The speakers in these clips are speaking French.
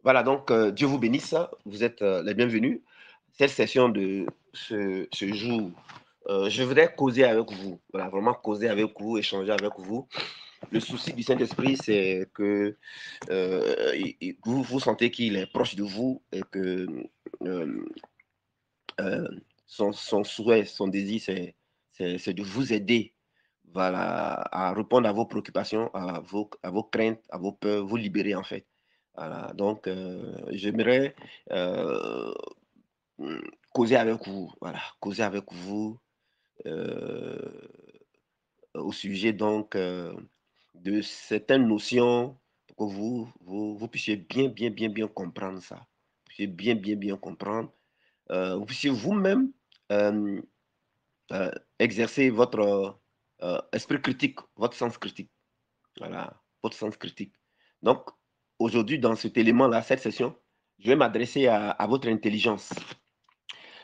Voilà, donc Dieu vous bénisse. Vous êtes les bienvenus. Cette session de ce jour, je voudrais causer avec vous. Voilà, vraiment causer avec vous, échanger avec vous. Le souci du Saint-Esprit, c'est que vous sentez qu'il est proche de vous et que euh, euh, son souhait, son désir, c'est de vous aider, voilà, à répondre à vos préoccupations, à vos craintes, à vos peurs, vous libérer en fait. Voilà, donc j'aimerais euh, causer avec vous, voilà, causer avec vous euh, au sujet donc de certaines notions pour que vous puissiez bien comprendre ça. Vous puissiez bien comprendre. Vous puissiez vous-même euh, euh, exercer votre esprit critique, votre sens critique. Voilà, votre sens critique. Donc, aujourd'hui, dans cet élément-là, cette session, je vais m'adresser à votre intelligence.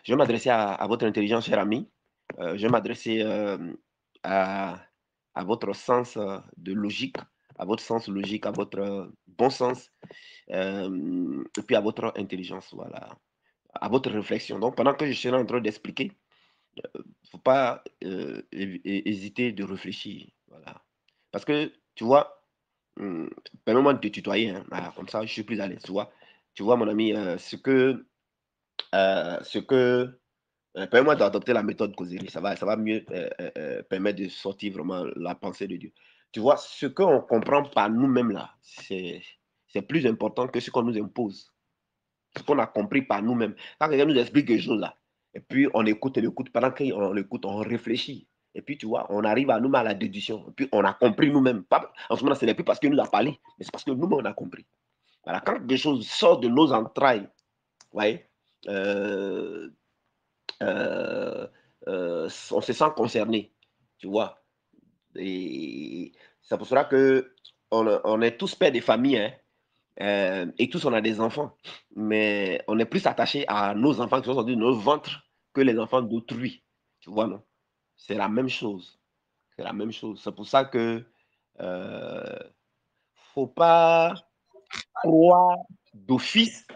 Je vais m'adresser à votre intelligence, cher ami. Je vais m'adresser à, à votre sens de logique, à votre sens logique, à votre bon sens, et puis à votre intelligence, voilà, à votre réflexion. Donc, pendant que je serai en train d'expliquer, il ne faut pas hésiter de réfléchir. Voilà. Parce que, tu vois, permets-moi de te tutoyer, hein, voilà, comme ça je suis plus à l'aise. Tu vois mon ami, ce que permets-moi d'adopter la méthode causerie, ça va mieux permettre de sortir vraiment la pensée de Dieu. Tu vois, ce qu'on comprend par nous-mêmes là, c'est plus important que ce qu'on nous impose, ce qu'on a compris par nous-mêmes. Quand quelqu'un nous explique quelque chose là, et puis on écoute, pendant qu'on l'écoute, on réfléchit. Et puis, tu vois, on arrive à nous-mêmes à la déduction. Et puis, on a compris nous-mêmes. En ce moment, ce n'est plus parce qu'il nous a parlé, mais c'est parce que nous-mêmes, on a compris. Voilà, quand quelque chose sort de nos entrailles, vous voyez, euh, euh, on se sent concerné, tu vois. Et c'est pour cela que on est tous pères de famille, hein, et tous on a des enfants. Mais on est plus attaché à nos enfants qui sont sortis de nos ventres que les enfants d'autrui. Tu vois, non? C'est la même chose. C'est la même chose. C'est pour ça que euh, faut pas croire d'office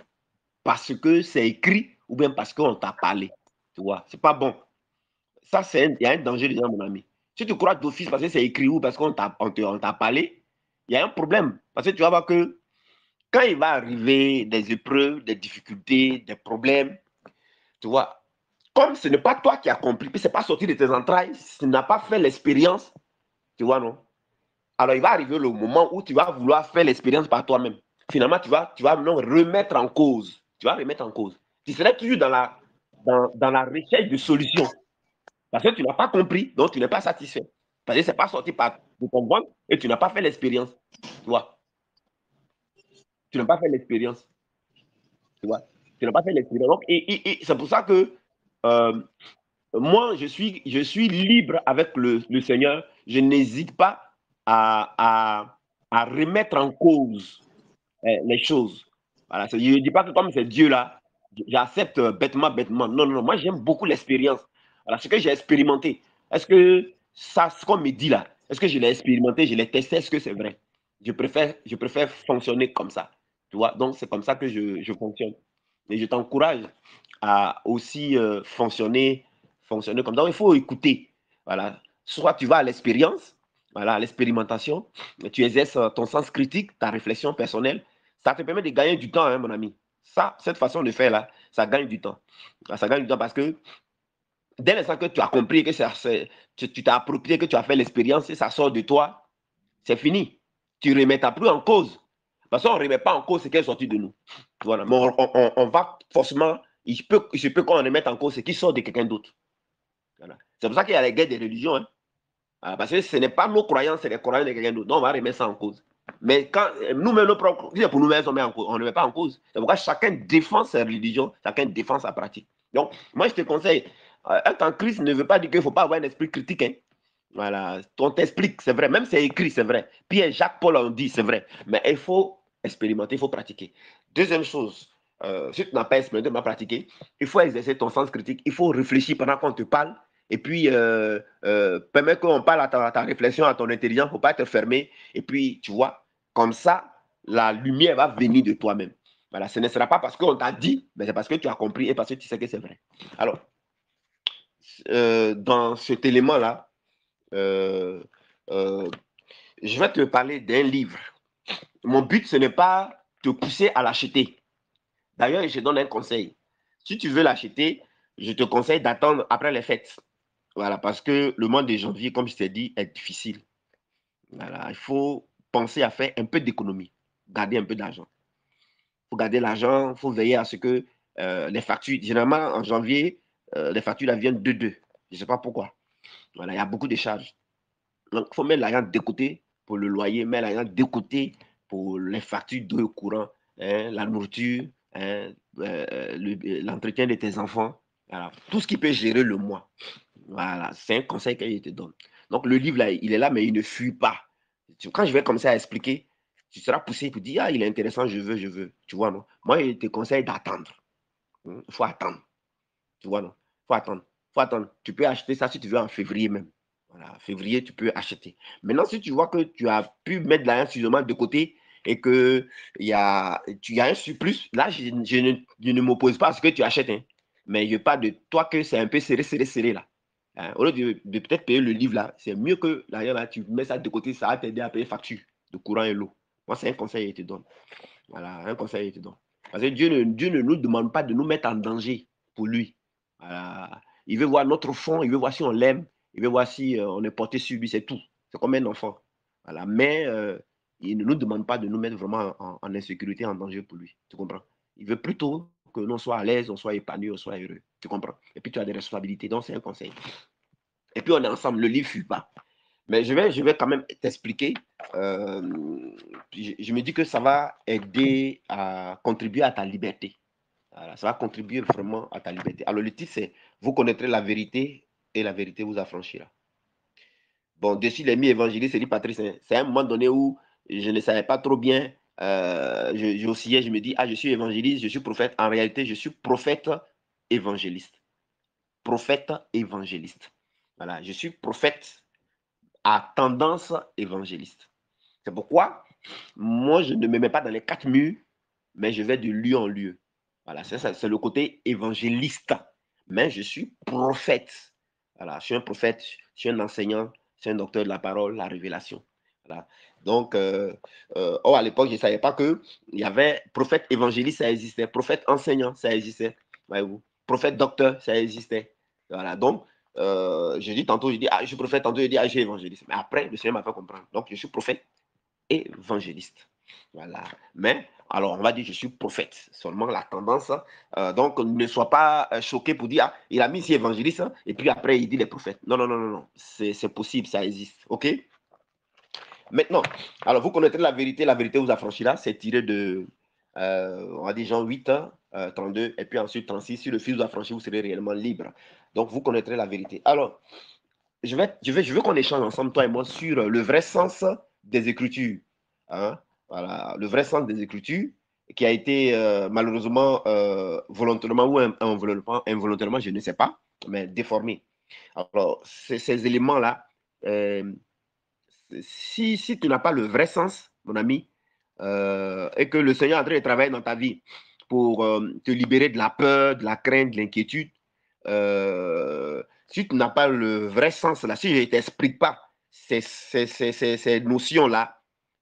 parce que c'est écrit ou bien parce qu'on t'a parlé. Tu vois, c'est pas bon. Ça, il y a un danger dedans, mon ami. Si tu crois d'office parce que c'est écrit ou parce on t'a parlé, il y a un problème. Parce que tu vas voir que quand il va arriver des épreuves, des difficultés, des problèmes, tu vois, comme ce n'est pas toi qui as compris, puis ce n'est pas sorti de tes entrailles, tu n'as pas fait l'expérience, tu vois, non? Alors, il va arriver le moment où tu vas vouloir faire l'expérience par toi-même. Finalement, tu vas non, remettre en cause. Tu vas remettre en cause. Tu serais toujours dans la recherche de solutions. Parce que tu n'as pas compris, donc tu n'es pas satisfait. Parce que ce n'est pas sorti par de ton ventre et tu n'as pas fait l'expérience. Tu vois, tu n'as pas fait l'expérience. Tu vois, tu n'as pas fait l'expérience. Donc, et c'est pour ça que euh, moi, je suis libre avec le Seigneur. Je n'hésite pas à, à remettre en cause les choses. Voilà, je ne dis pas que comme c'est Dieu là, j'accepte bêtement. Non, non, non. Moi, j'aime beaucoup l'expérience. Voilà, ce que j'ai expérimenté. Est-ce que ça, ce qu'on me dit là, est-ce que je l'ai expérimenté, je l'ai testé, est-ce que c'est vrai? Je préfère fonctionner comme ça. Tu vois, donc c'est comme ça que je fonctionne. Et je t'encourage à aussi fonctionner comme ça. Donc, il faut écouter. Voilà. Soit tu vas à l'expérience, voilà, à l'expérimentation, tu exerces ton sens critique, ta réflexion personnelle. Ça te permet de gagner du temps, hein, mon ami. Ça, cette façon de faire là, ça gagne du temps. Ça gagne du temps parce que dès l'instant que tu as compris que tu t'as approprié, que tu as fait l'expérience et ça sort de toi, c'est fini. Tu ne remets plus en cause. Parce qu'on ne remet pas en cause ce qui est sorti de nous. Voilà. Mais on va forcément, il se peut qu'on remette en cause ce qui sort de quelqu'un d'autre. Voilà. C'est pour ça qu'il y a les guerres des religions. Hein. Voilà, parce que ce n'est pas nos croyances, c'est les croyances de quelqu'un d'autre. Donc on va remettre ça en cause. Mais quand nous-mêmes, nos propres, si c'est pour nous-mêmes, on ne met pas en cause. C'est pourquoi chacun défend sa religion, chacun défend sa pratique. Donc, moi, je te conseille, être en Christ ne veut pas dire qu'il ne faut pas avoir un esprit critique. Hein. Voilà, on t'explique, c'est vrai, même c'est écrit, c'est vrai. Pierre, Jacques, Paul ont dit, c'est vrai. Mais il faut expérimenter, il faut pratiquer. Deuxième chose, si tu n'as pas expérimenté, pas pratiqué, il faut exercer ton sens critique, il faut réfléchir pendant qu'on te parle, et puis permettre qu'on parle à ta réflexion, à ton intelligence, il ne faut pas être fermé, et puis, tu vois, comme ça, la lumière va venir de toi-même. Voilà, ce ne sera pas parce qu'on t'a dit, mais c'est parce que tu as compris et parce que tu sais que c'est vrai. Alors, dans cet élément-là, euh, euh, je vais te parler d'un livre. Mon but, ce n'est pas te pousser à l'acheter. D'ailleurs, je donne un conseil. Si tu veux l'acheter, je te conseille d'attendre après les fêtes. Voilà, parce que le mois de janvier, comme je t'ai dit, est difficile. Voilà, il faut penser à faire un peu d'économie, garder un peu d'argent. Il faut garder l'argent, il faut veiller à ce que les factures, généralement en janvier, les factures là, viennent de deux. Je ne sais pas pourquoi. Voilà, il y a beaucoup de charges. Donc, il faut mettre l'argent de côté pour le loyer, mettre l'argent de côté pour les factures d'eau courant, hein, la nourriture, hein, l'entretien de tes enfants. Voilà. Tout ce qui peut gérer le mois. Voilà, c'est un conseil que je te donne. Donc, le livre, là, il est là, mais il ne fuit pas. Quand je vais commencer à expliquer, tu seras poussé pour dire, ah, il est intéressant, je veux, je veux. Tu vois, non? Moi, je te conseille d'attendre. Il faut attendre. Tu vois, non? Il faut attendre. Il faut attendre. Tu peux acheter ça si tu veux en février même. Voilà, février, tu peux acheter. Maintenant, si tu vois que tu as pu mettre de l'argent suffisamment de côté et que tu as un surplus, là, je ne m'oppose pas à ce que tu achètes. Hein. Mais je parle de toi que c'est un peu serré, serré, serré là. Hein, au lieu de peut-être payer le livre là, c'est mieux que l'argent là, tu mets ça de côté, ça va t'aider à payer facture de courant et l'eau. Moi, c'est un conseil que je te donne. Voilà, un conseil que je te donne. Parce que Dieu ne nous demande pas de nous mettre en danger pour lui. Voilà. Il veut voir notre fond, il veut voir si on l'aime, il veut voir si on est porté sur lui, c'est tout. C'est comme un enfant. Voilà. Mais il ne nous demande pas de nous mettre vraiment en insécurité, en danger pour lui. Tu comprends? Il veut plutôt que l'on soit à l'aise, on soit épanoui, on soit heureux. Tu comprends? Et puis tu as des responsabilités, donc c'est un conseil. Et puis on est ensemble, le livre ne fuit pas. Mais je vais quand même t'expliquer. Euh, je me dis que ça va aider à contribuer à ta liberté. Voilà, ça va contribuer vraiment à ta liberté. Alors, le titre, c'est vous connaîtrez la vérité et la vérité vous affranchira. Bon, dessus les mi-évangélistes, c'est dit Patrice, hein, c'est un moment donné où je ne savais pas trop bien. J'oscillais, je me dis, ah, je suis évangéliste, je suis prophète. En réalité, je suis prophète évangéliste. Prophète évangéliste. Voilà, je suis prophète à tendance évangéliste. C'est pourquoi moi, je ne me mets pas dans les quatre murs, mais je vais de lieu en lieu. Voilà, c'est le côté évangéliste. Mais je suis prophète. Voilà, je suis un prophète, je suis un enseignant, je suis un docteur de la parole, la révélation. Voilà. Donc, à l'époque, je ne savais pas qu'il y avait prophète évangéliste, ça existait. Prophète enseignant, ça existait. Voyez-vous. Prophète docteur, ça existait. Voilà. Donc, je dis tantôt, je dis, ah, je suis prophète, tantôt, je dis, ah, je suis évangéliste. Mais après, le Seigneur m'a fait comprendre. Donc, je suis prophète évangéliste. Voilà. Mais, alors, on va dire, je suis prophète. Seulement la tendance. Donc, ne sois pas choqué pour dire, ah, il a mis ici évangéliste, hein, et puis après, il dit les prophètes. Non, non, non, non, non. C'est possible, ça existe. OK? Maintenant, alors, vous connaîtrez la vérité vous affranchira. C'est tiré de, on va dire, Jean 8, 32, et puis ensuite 36. Si le Fils vous affranchit, vous serez réellement libre. Donc, vous connaîtrez la vérité. Alors, je veux qu'on échange ensemble, toi et moi, sur le vrai sens des Écritures. Hein? Voilà, le vrai sens des Écritures qui a été malheureusement, volontairement ou involontairement, je ne sais pas, mais déformé. Alors, ces éléments-là, euh, si tu n'as pas le vrai sens, mon ami, et que le Seigneur est en train de travailler dans ta vie pour te libérer de la peur, de la crainte, de l'inquiétude, si tu n'as pas le vrai sens là, si je ne t'explique pas ces notions-là,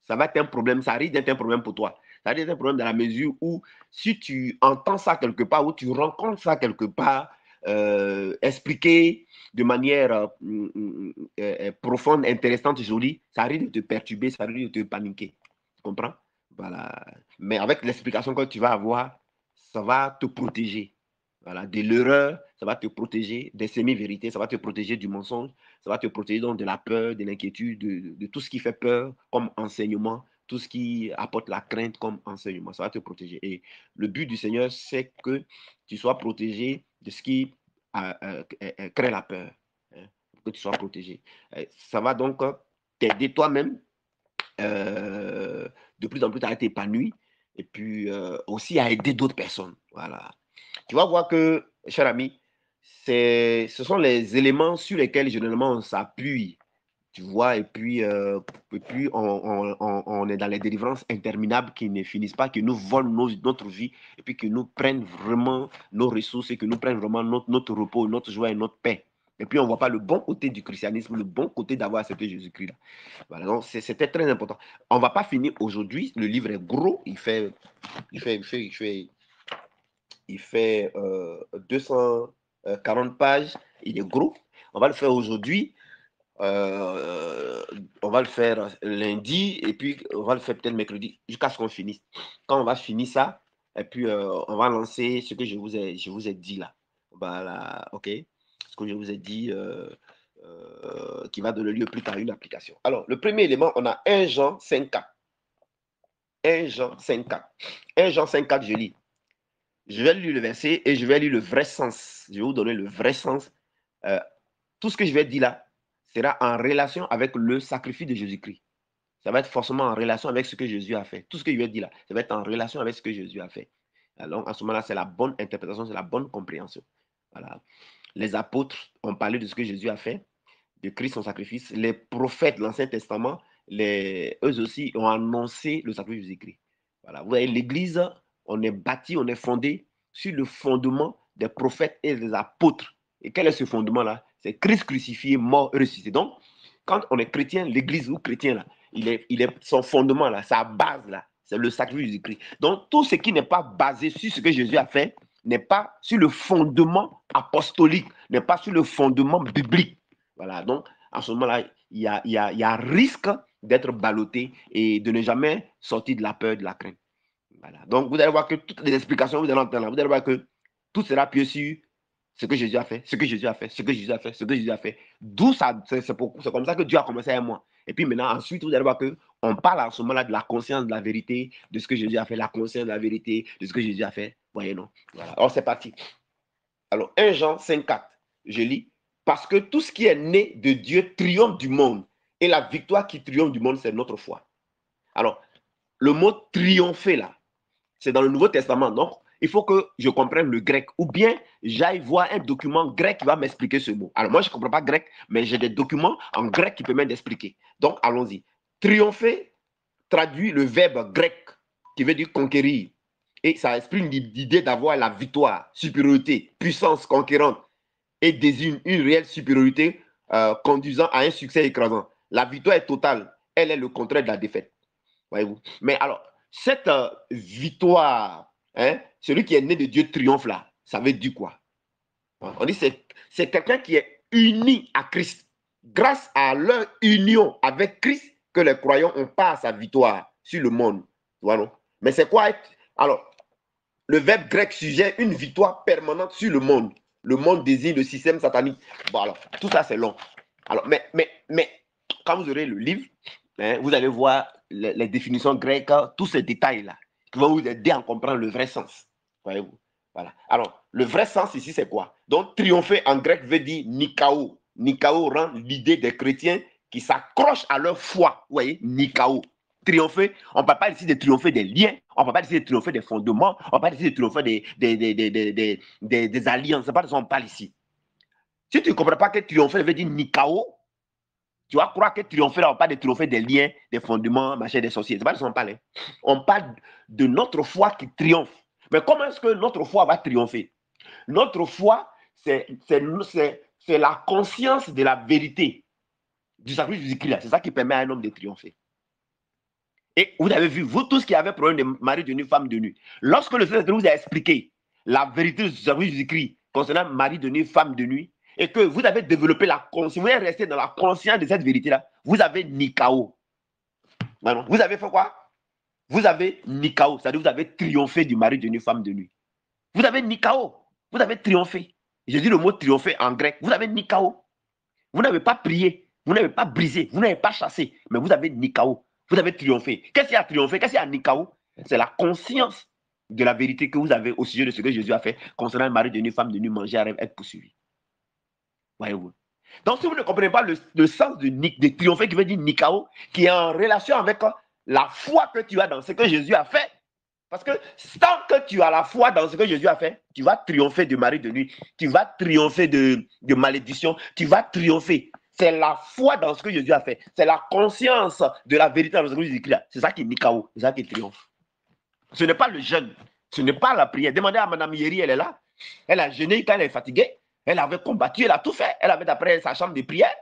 ça va être un problème, ça risque d'être un problème pour toi. Ça risque d'être un problème dans la mesure où si tu entends ça quelque part, ou tu rencontres ça quelque part, expliqué de manière profonde, intéressante, jolie, ça risque de te perturber, ça risque de te paniquer. Tu comprends? Voilà. Mais avec l'explication que tu vas avoir, ça va te protéger. Voilà, de l'erreur, ça va te protéger des semi-vérités, ça va te protéger du mensonge, ça va te protéger donc de la peur, de l'inquiétude, de tout ce qui fait peur comme enseignement, tout ce qui apporte la crainte comme enseignement, ça va te protéger. Et le but du Seigneur, c'est que tu sois protégé de ce qui crée la peur, hein, que tu sois protégé. Ça va donc t'aider toi-même de plus en plus à être épanoui et puis aussi à aider d'autres personnes. Voilà. Tu vas voir que, cher ami, ce sont les éléments sur lesquels généralement on s'appuie. Tu vois, on est dans les délivrances interminables qui ne finissent pas, qui nous volent notre vie, et puis qui nous prennent vraiment nos ressources, et qui nous prennent vraiment notre repos, notre joie et notre paix. Et puis on ne voit pas le bon côté du christianisme, le bon côté d'avoir accepté Jésus-Christ. Voilà, donc c'était très important. On ne va pas finir aujourd'hui, le livre est gros, il fait 240 pages, il est gros. On va le faire aujourd'hui. On va le faire lundi et puis on va le faire peut-être mercredi jusqu'à ce qu'on finisse. Quand on va finir ça, et puis on va lancer ce que je vous ai dit là. Voilà, ok. Ce que je vous ai dit qui va donner lieu plus tard à une application. Alors, le premier élément, on a 1 Jean 5.4. 1 Jean 5.4. 1 Jean 5.4, je lis. Je vais lire le verset et je vais lire le vrai sens. Je vais vous donner le vrai sens. Tout ce que je vais dire là sera en relation avec le sacrifice de Jésus-Christ. Ça va être forcément en relation avec ce que Jésus a fait. Tout ce que je vais dire là, ça va être en relation avec ce que Jésus a fait. Alors, à ce moment-là, c'est la bonne interprétation, c'est la bonne compréhension. Voilà. Les apôtres ont parlé de ce que Jésus a fait, de Christ, son sacrifice. Les prophètes de l'Ancien Testament, eux aussi ont annoncé le sacrifice de Jésus-Christ. Voilà. Vous voyez, l'Église, on est bâti, on est fondé sur le fondement des prophètes et des apôtres. Et quel est ce fondement-là? C'est Christ crucifié, mort, ressuscité. Donc, quand on est chrétien, l'Église ou chrétien, là, il est son fondement, là, sa base, là, c'est le sacrifice de Jésus-Christ. Donc, tout ce qui n'est pas basé sur ce que Jésus a fait n'est pas sur le fondement apostolique, n'est pas sur le fondement biblique. Voilà, donc, à ce moment-là, il y a risque d'être ballotté et de ne jamais sortir de la peur, de la crainte. Voilà. Donc, vous allez voir que toutes les explications, vous allez entendre là, vous allez voir que tout sera pieux sur ce que Jésus a fait, ce que Jésus a fait, ce que Jésus a fait, ce que Jésus a fait. D'où ça, c'est comme ça que Dieu a commencé avec moi. Et puis maintenant, ensuite, vous allez voir qu'on parle à ce moment-là de la conscience de la vérité, de ce que Jésus a fait, la conscience de la vérité, de ce que Jésus a fait. Voyez, non? Voilà. Alors, c'est parti. Alors, 1 Jean 5.4, je lis. Parce que tout ce qui est né de Dieu triomphe du monde. Et la victoire qui triomphe du monde, c'est notre foi. Alors, le mot triompher là, c'est dans le Nouveau Testament. Donc, il faut que je comprenne le grec. Ou bien, j'aille voir un document grec qui va m'expliquer ce mot. Alors, moi, je ne comprends pas grec, mais j'ai des documents en grec qui permettent d'expliquer. Donc, allons-y. Triompher traduit le verbe grec qui veut dire conquérir. Et ça exprime l'idée d'avoir la victoire, supériorité, puissance conquérante et désigne une réelle supériorité conduisant à un succès écrasant. La victoire est totale. Elle est le contraire de la défaite. Voyez-vous. Mais alors, cette victoire, hein, celui qui est né de Dieu triomphe là, ça veut dire quoi? On dit que c'est quelqu'un qui est uni à Christ. Grâce à leur union avec Christ, que les croyants ont pas à sa victoire sur le monde. Voilà. Mais c'est quoi être? Alors, le verbe grec suggère une victoire permanente sur le monde. Le monde désire le système satanique. Bon, alors, tout ça, c'est long. Alors, mais, quand vous aurez le livre, hein, vous allez voir les définitions grecques, tous ces détails-là, qui vont vous aider à comprendre le vrai sens. Voyez-vous? Voilà. Alors, le vrai sens ici, c'est quoi? Donc, triompher en grec veut dire nikao. Nikao rend l'idée des chrétiens qui s'accrochent à leur foi. Vous voyez? Nikao. Triompher, on ne parle pas ici de triompher des liens, on ne parle pas ici de triompher des fondements, on ne parle pas ici de triompher des alliances, c'est pas de ça qu'on parle ici. Si tu ne comprends pas que triompher veut dire nikao, tu vas croire que triompher, on parle de triompher des liens, des fondements, machin, des sorciers. C'est pas de ça qu'on parle. On parle de notre foi qui triomphe. Mais comment est-ce que notre foi va triompher? Notre foi, c'est la conscience de la vérité du sacrifice de Jésus-Christ. C'est ça qui permet à un homme de triompher. Et vous avez vu, vous tous qui avez problème de mari de nuit, femme de nuit, lorsque le Seigneur vous a expliqué la vérité du sacrifice de Jésus-Christ concernant mari de nuit, femme de nuit, et que vous avez développé la conscience, vous êtes resté dans la conscience de cette vérité-là, vous avez nikao. Vous avez fait quoi? Vous avez nikao, c'est-à-dire vous avez triomphé du mari de nuit, femme de nuit. Vous avez nikao, vous avez triomphé. Je dis le mot triompher en grec, vous avez nikao. Vous n'avez pas prié, vous n'avez pas brisé, vous n'avez pas chassé, mais vous avez nikao. Vous avez triomphé. Qu'est-ce qui a triomphé? Qu'est-ce qui a nikao? C'est la conscience de la vérité que vous avez au sujet de ce que Jésus a fait concernant un mari de nuit, femme de nuit, manger, rêve, être poursuivi. Voyez-vous? Donc, si vous ne comprenez pas le sens de triompher qui veut dire nikao, qui est en relation avec la foi que tu as dans ce que Jésus a fait, parce que tant que tu as la foi dans ce que Jésus a fait, tu vas triompher de mari de nuit, tu vas triompher de malédiction, tu vas triompher. C'est la foi dans ce que Jésus a fait. C'est la conscience de la vérité dans ce que Jésus écrit là. C'est ça qui est Nikao. C'est ça qui triomphe. Ce n'est pas le jeûne. Ce n'est pas la prière. Demandez à Mme Yeri, elle est là. Elle a jeûné quand elle est fatiguée. Elle avait combattu, elle a tout fait. Elle avait après sa chambre de prière.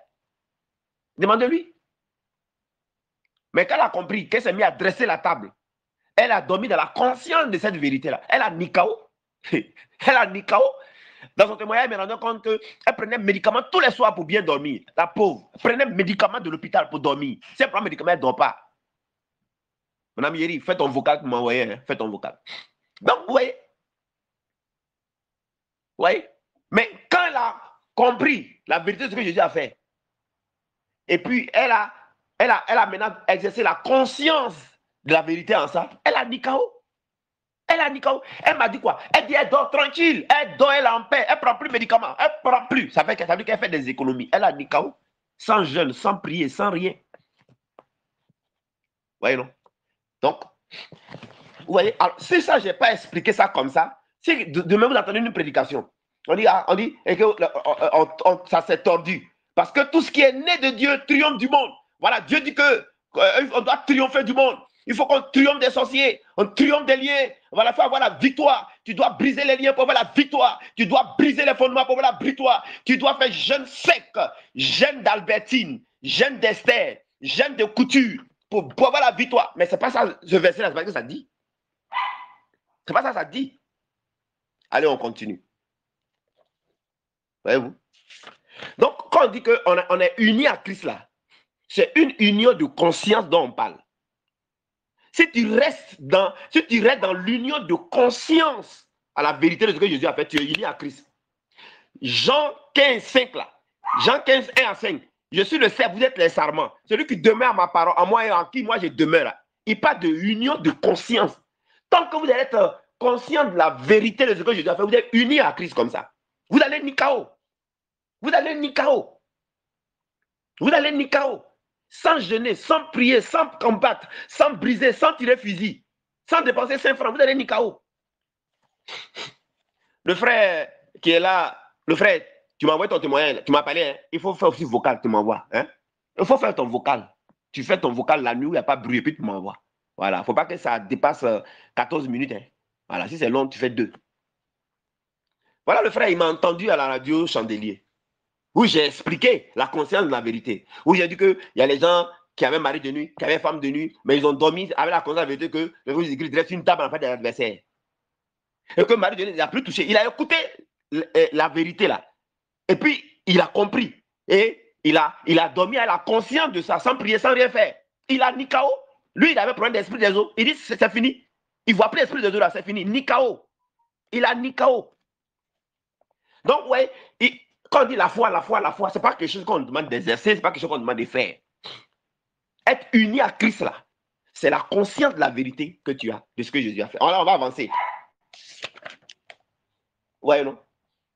Demandez-lui. Mais quand elle a compris, qu'elle s'est mise à dresser la table, elle a dormi dans la conscience de cette vérité-là. Elle a Nikao. Elle a Nikao. Dans son témoignage, elle me rendait compte qu'elle prenait médicaments tous les soirs pour bien dormir. La pauvre. Elle prenait médicaments de l'hôpital pour dormir. Si elle prend médicaments, elle ne dort pas. Madame Yeri, fais ton vocal pour m'envoyer. Hein? Fais ton vocal. Donc, vous voyez. Vous voyez. Mais quand elle a compris la vérité de ce que Jésus a fait, et puis elle a maintenant exercé la conscience de la vérité en ça, elle a Nikao. Elle a Nikao. Elle m'a dit quoi? Elle dit elle dort tranquille, elle dort, elle est en paix, elle ne prend plus de médicaments, elle ne prend plus. Ça veut dire qu'elle fait des économies. Elle a Nikao, sans jeûne, sans prier, sans rien. Vous voyez, non? Donc, vous voyez, alors, si ça, je n'ai pas expliqué ça comme ça, si demain vous entendez une prédication, on dit et que, ça s'est tordu. Parce que tout ce qui est né de Dieu triomphe du monde. Voilà, Dieu dit qu'on doit triompher du monde. Il faut qu'on triomphe des sorciers, on triomphe des liens. Voilà, il faut avoir la victoire. Tu dois briser les liens pour avoir la victoire. Tu dois briser les fondements pour avoir la victoire. Tu dois faire jeûne sec, jeûne d'Albertine, jeûne d'Esther, jeûne de couture pour avoir la victoire. Mais ce n'est pas ça, ce verset-là, c'est pas ce que ça dit. C'est pas ça, ça dit. Allez, on continue. Voyez-vous? Donc, quand on dit qu'on est unis à Christ là, c'est une union de conscience dont on parle. Si tu restes dans l'union de conscience à la vérité de ce que Jésus a fait, tu es uni à Christ. Jean 15, 5 là. Jean 15, 1 à 5. Je suis le cerf, vous êtes les sarments. Celui qui demeure à ma parole, en moi et en qui moi je demeure là. Il parle de union de conscience. Tant que vous allez être conscient de la vérité de ce que Jésus a fait, vous êtes unis à Christ comme ça. Vous allez Nikao. Vous allez Nikao. Vous allez Nikao. Sans jeûner, sans prier, sans combattre, sans briser, sans tirer fusil, sans dépenser 5 francs, vous allez Nikao. Le frère qui est là, le frère, tu m'as envoyé ton témoignage, tu m'as parlé, hein? Il faut faire aussi vocal, tu m'envoies. Hein? Il faut faire ton vocal. Tu fais ton vocal la nuit où il n'y a pas de bruit, puis tu m'envoies. Voilà, il ne faut pas que ça dépasse 14 minutes. Hein? Voilà, si c'est long, tu fais 2. Voilà, le frère, il m'a entendu à la radio Chandelier, où j'ai expliqué la conscience de la vérité, où j'ai dit qu'il y a les gens qui avaient mari de nuit, qui avaient femme de nuit, mais ils ont dormi avec la conscience de la vérité que le Jésus-Christ dresse une table en fait des adversaires. Et que mari de nuit, il n'a plus touché. Il a écouté la vérité là. Et puis, il a compris. Et il a dormi à la conscience de ça, sans prier, sans rien faire. Il a Nikao. Lui, il avait problème d'esprit des eaux. Il dit, c'est fini. Il ne voit plus l'esprit des eaux là, c'est fini. Nikao. Il a Nikao. Donc, ouais, quand on dit la foi, ce n'est pas quelque chose qu'on demande d'exercer, ce n'est pas quelque chose qu'on demande de faire. Être uni à Christ, là, c'est la conscience de la vérité que tu as, de ce que Jésus a fait. Alors, on va avancer. Ouais, non?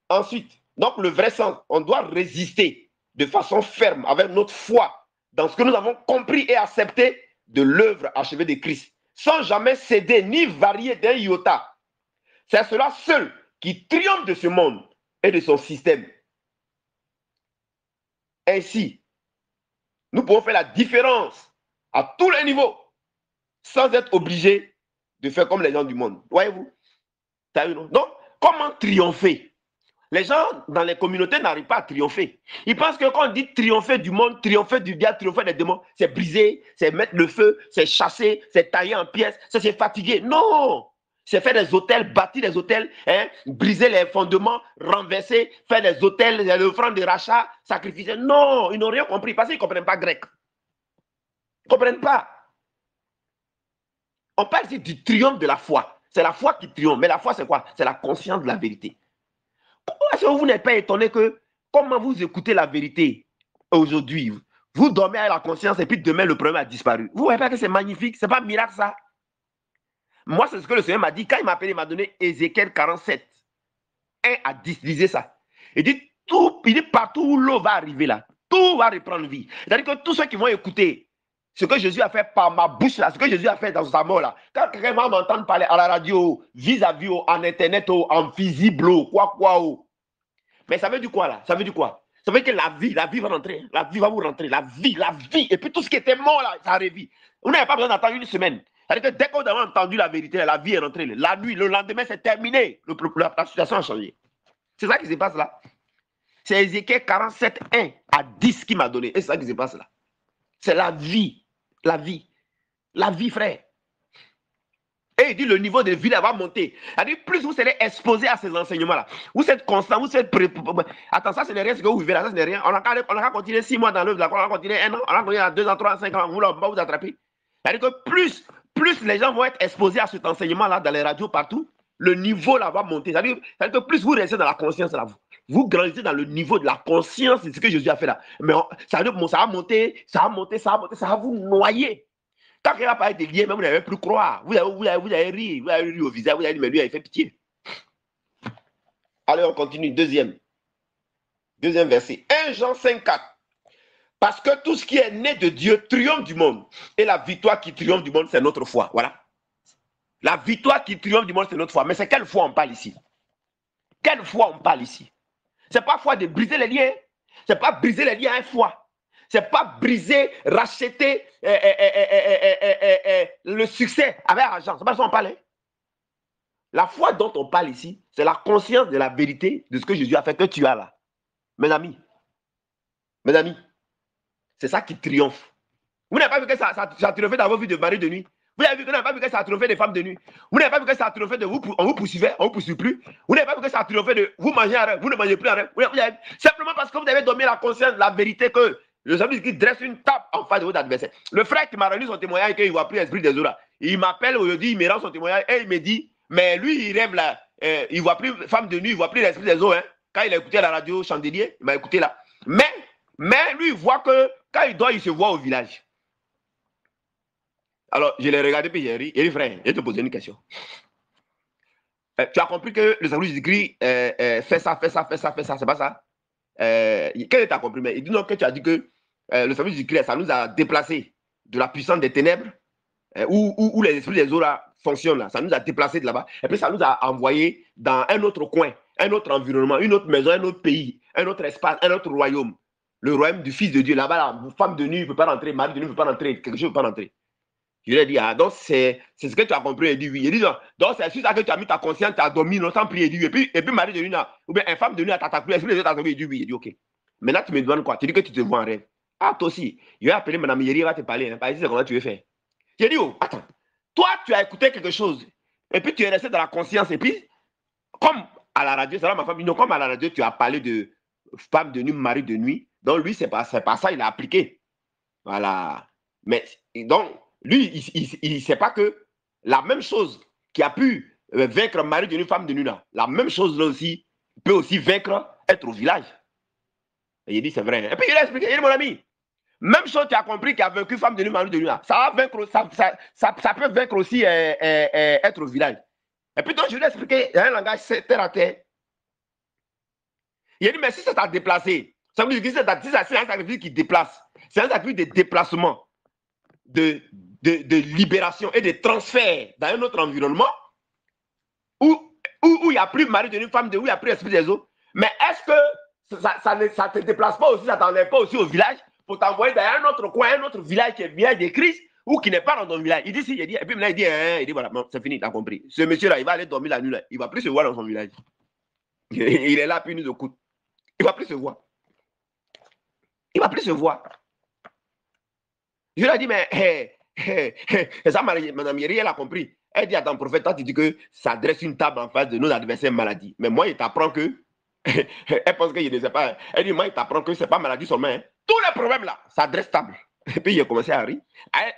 Ensuite, donc le vrai sens, on doit résister de façon ferme avec notre foi dans ce que nous avons compris et accepté de l'œuvre achevée de Christ, sans jamais céder ni varier d'un iota. C'est cela seul qui triomphe de ce monde et de son système. Ainsi, nous pouvons faire la différence à tous les niveaux sans être obligés de faire comme les gens du monde. Voyez-vous? Donc, comment triompher? Les gens dans les communautés n'arrivent pas à triompher. Ils pensent que quand on dit triompher du monde, triompher du bien, triompher des démons, c'est briser, c'est mettre le feu, c'est chasser, c'est tailler en pièces, c'est fatiguer. Non! C'est faire des hôtels, bâtir des hôtels, hein, briser les fondements, renverser, faire des hôtels, les offrandes de rachat, sacrifier. Non, ils n'ont rien compris parce qu'ils ne comprennent pas grec. Ils ne comprennent pas. On parle ici du triomphe de la foi. C'est la foi qui triomphe. Mais la foi, c'est quoi? C'est la conscience de la vérité. Pourquoi est-ce que vous n'êtes pas étonné que comment vous écoutez la vérité aujourd'hui, vous dormez avec la conscience et puis demain le problème a disparu. Vous ne voyez pas que c'est magnifique? Ce n'est pas un miracle ça? Moi, c'est ce que le Seigneur m'a dit. Quand il m'a appelé, il m'a donné Ézéchiel 47, 1 à 10. Lisez ça. Il dit, partout où l'eau va arriver là, tout va reprendre vie. C'est-à-dire que tous ceux qui vont écouter ce que Jésus a fait par ma bouche là, ce que Jésus a fait dans sa mort là, quand quelqu'un va m'entendre parler à la radio, vis-à-vis, en internet, en visible, quoi. Mais ça veut dire quoi là? Ça veut dire quoi? Ça veut dire que la vie va rentrer. La vie va vous rentrer. La vie. Et puis tout ce qui était mort là, ça revit. Vous n'avez pas besoin d'attendre une semaine. C'est-à-dire que dès qu'on a entendu la vérité, la vie est rentrée. La nuit, le lendemain, c'est terminé. La situation a changé. C'est ça qui se passe là. C'est Ézéchiel 47, 1 à 10 qui m'a donné. Et c'est ça qui se passe là. C'est la vie. La vie. La vie, frère. Et il dit le niveau de vie là va monter. C'est-à-dire plus vous serez exposé à ces enseignements-là. Vous êtes constant, vous êtes prêt. Attends, ça, ce n'est rien ce que vous vivez là, ça, ce n'est rien. On a continué 6 mois dans l'œuvre, on a continué 1 an, on a continué 2 ans, 3 ans, 5 ans, on va vous attraper. C'est-à-dire que plus les gens vont être exposés à cet enseignement-là dans les radios partout, le niveau là va monter. C'est-à-dire que plus vous restez dans la conscience là, vous grandissez dans le niveau de la conscience de ce que Jésus a fait là. Mais ça va monter, ça va vous noyer. Quand il va parler de liens, même vous n'avez plus croire. Vous avez ri au visage, vous avez dit, mais lui, il a fait pitié. Allez, on continue. Deuxième verset. 1 Jean 5, 4. Parce que tout ce qui est né de Dieu triomphe du monde. Et la victoire qui triomphe du monde, c'est notre foi. Voilà. La victoire qui triomphe du monde, c'est notre foi. Mais c'est quelle foi on parle ici? Quelle foi on parle ici? Ce n'est pas foi de briser les liens. Ce n'est pas briser les liens à foi. Ce n'est pas briser, racheter le succès avec argent. C'est pas ça qu'on parle. La foi dont on parle ici, c'est la conscience de la vérité de ce que Jésus a fait, que tu as là. Mes amis, c'est ça qui triomphe. Vous n'avez pas vu que ça a triomphé dans vos vies de mari de nuit. Vous n'avez pas vu que ça a triomphé des femmes de nuit. Vous n'avez pas vu que ça a triomphé de vous, on vous poursuivait, on ne vous poursuit plus. Vous n'avez pas vu que ça a triomphé de vous manger un rêve, vous ne mangez plus un rêve. Simplement parce que vous avez donné la conscience de la vérité que le Seigneur qui dresse une table en face de votre adversaire. Le frère qui m'a rendu son témoignage et qu'il ne voit plus l'esprit des eaux là, il m'appelle aujourd'hui, il me rend son témoignage et il me dit, mais lui, il rêve là, il ne voit plus femme de nuit, il ne voit plus l'esprit des eaux. Hein. Quand il a écouté la radio Chandelier, il m'a écouté là. Mais lui, il voit que quand il dort, il se voit au village. Alors, je l'ai regardé puis j'ai ri. Il dit, frère, je vais te poser une question. Tu as compris que le Seigneur Jésus-Christ fait ça, c'est pas ça? Quel est ta compris? Il dit non, que tu as dit que le Seigneur Jésus-Christ, ça nous a déplacés de la puissance des ténèbres, où les esprits des eaux là fonctionnent là. Ça nous a déplacés de là-bas. Et puis ça nous a envoyés dans un autre coin, un autre environnement, une autre maison, un autre pays, un autre espace, un autre royaume. Le royaume du Fils de Dieu. Là-bas, la femme de nuit ne peut pas rentrer, mari de nuit ne peut pas rentrer, quelque chose ne peut pas rentrer. Je lui ai dit, ah, donc c'est ce que tu as compris. Il dit oui. Il dit, donc c'est sur ça que tu as mis ta conscience, tu as dormi, non, sans prier. Il dit, et puis mari de nuit, ou bien une femme de nuit, t'as prié, les autres t'as dormi. Il dit oui. Il dit, ok. Maintenant, tu me demandes quoi? Tu dis que tu te vois en rêve. Ah, toi aussi. Je vais appeler Mme Yeri, elle va te parler. Hein, parce que c'est comment tu veux faire. J'ai dit, oh, attends. Toi, tu as écouté quelque chose. Et puis tu es resté dans la conscience. Et puis, comme à la radio, c'est là ma femme, non, comme à la radio, tu as parlé de femme de nuit, mari de nuit. Donc, lui, c'est pas ça, il a appliqué. Voilà. Mais, donc, lui, il ne sait pas que la même chose qui a pu vaincre mari de nuit, femme de nuit, là, la même chose là aussi peut aussi vaincre être au village. Et il dit, c'est vrai. Et puis il a expliqué, il dit, mon ami, même chose tu as compris qui a vaincu femme de nuit, mari de nuit, là, ça peut vaincre aussi être au village. Et puis donc je lui ai expliqué, il y a un langage terre à terre. Il a dit, mais si ça t'a déplacé, ça veut dire que c'est un sacrifice qui déplace. C'est un sacrifice de déplacement, de libération et de transfert dans un autre environnement où il n'y a plus mari de nuit, femme de nuit, où il n'y a plus esprit des eaux. Mais est-ce que ça ne te déplace pas aussi, ça ne t'enlève pas aussi au village pour t'envoyer dans un autre coin, un autre village qui est village de Christ ou qui n'est pas dans ton village? Il dit si, il dit, et puis là, il dit voilà, c'est fini, t'as compris. Ce monsieur-là, il va aller dormir la nuit, là, il ne va plus se voir dans son village. Il est là, puis il nous écoute. Il ne va plus se voir. Il ne va plus se voir. Je lui ai dit, mais ça, Mme Yeri, elle a compris. Elle dit à ton prophète, toi, tu dis que ça dresse une table en face de nos adversaires maladie. Mais moi, il t'apprend que. Elle pense que je ne sais pas. Elle dit, moi, il t'apprend que ce n'est pas maladie seulement. Hein. Tous les problèmes là, ça dresse table. Et puis, il a commencé à rire.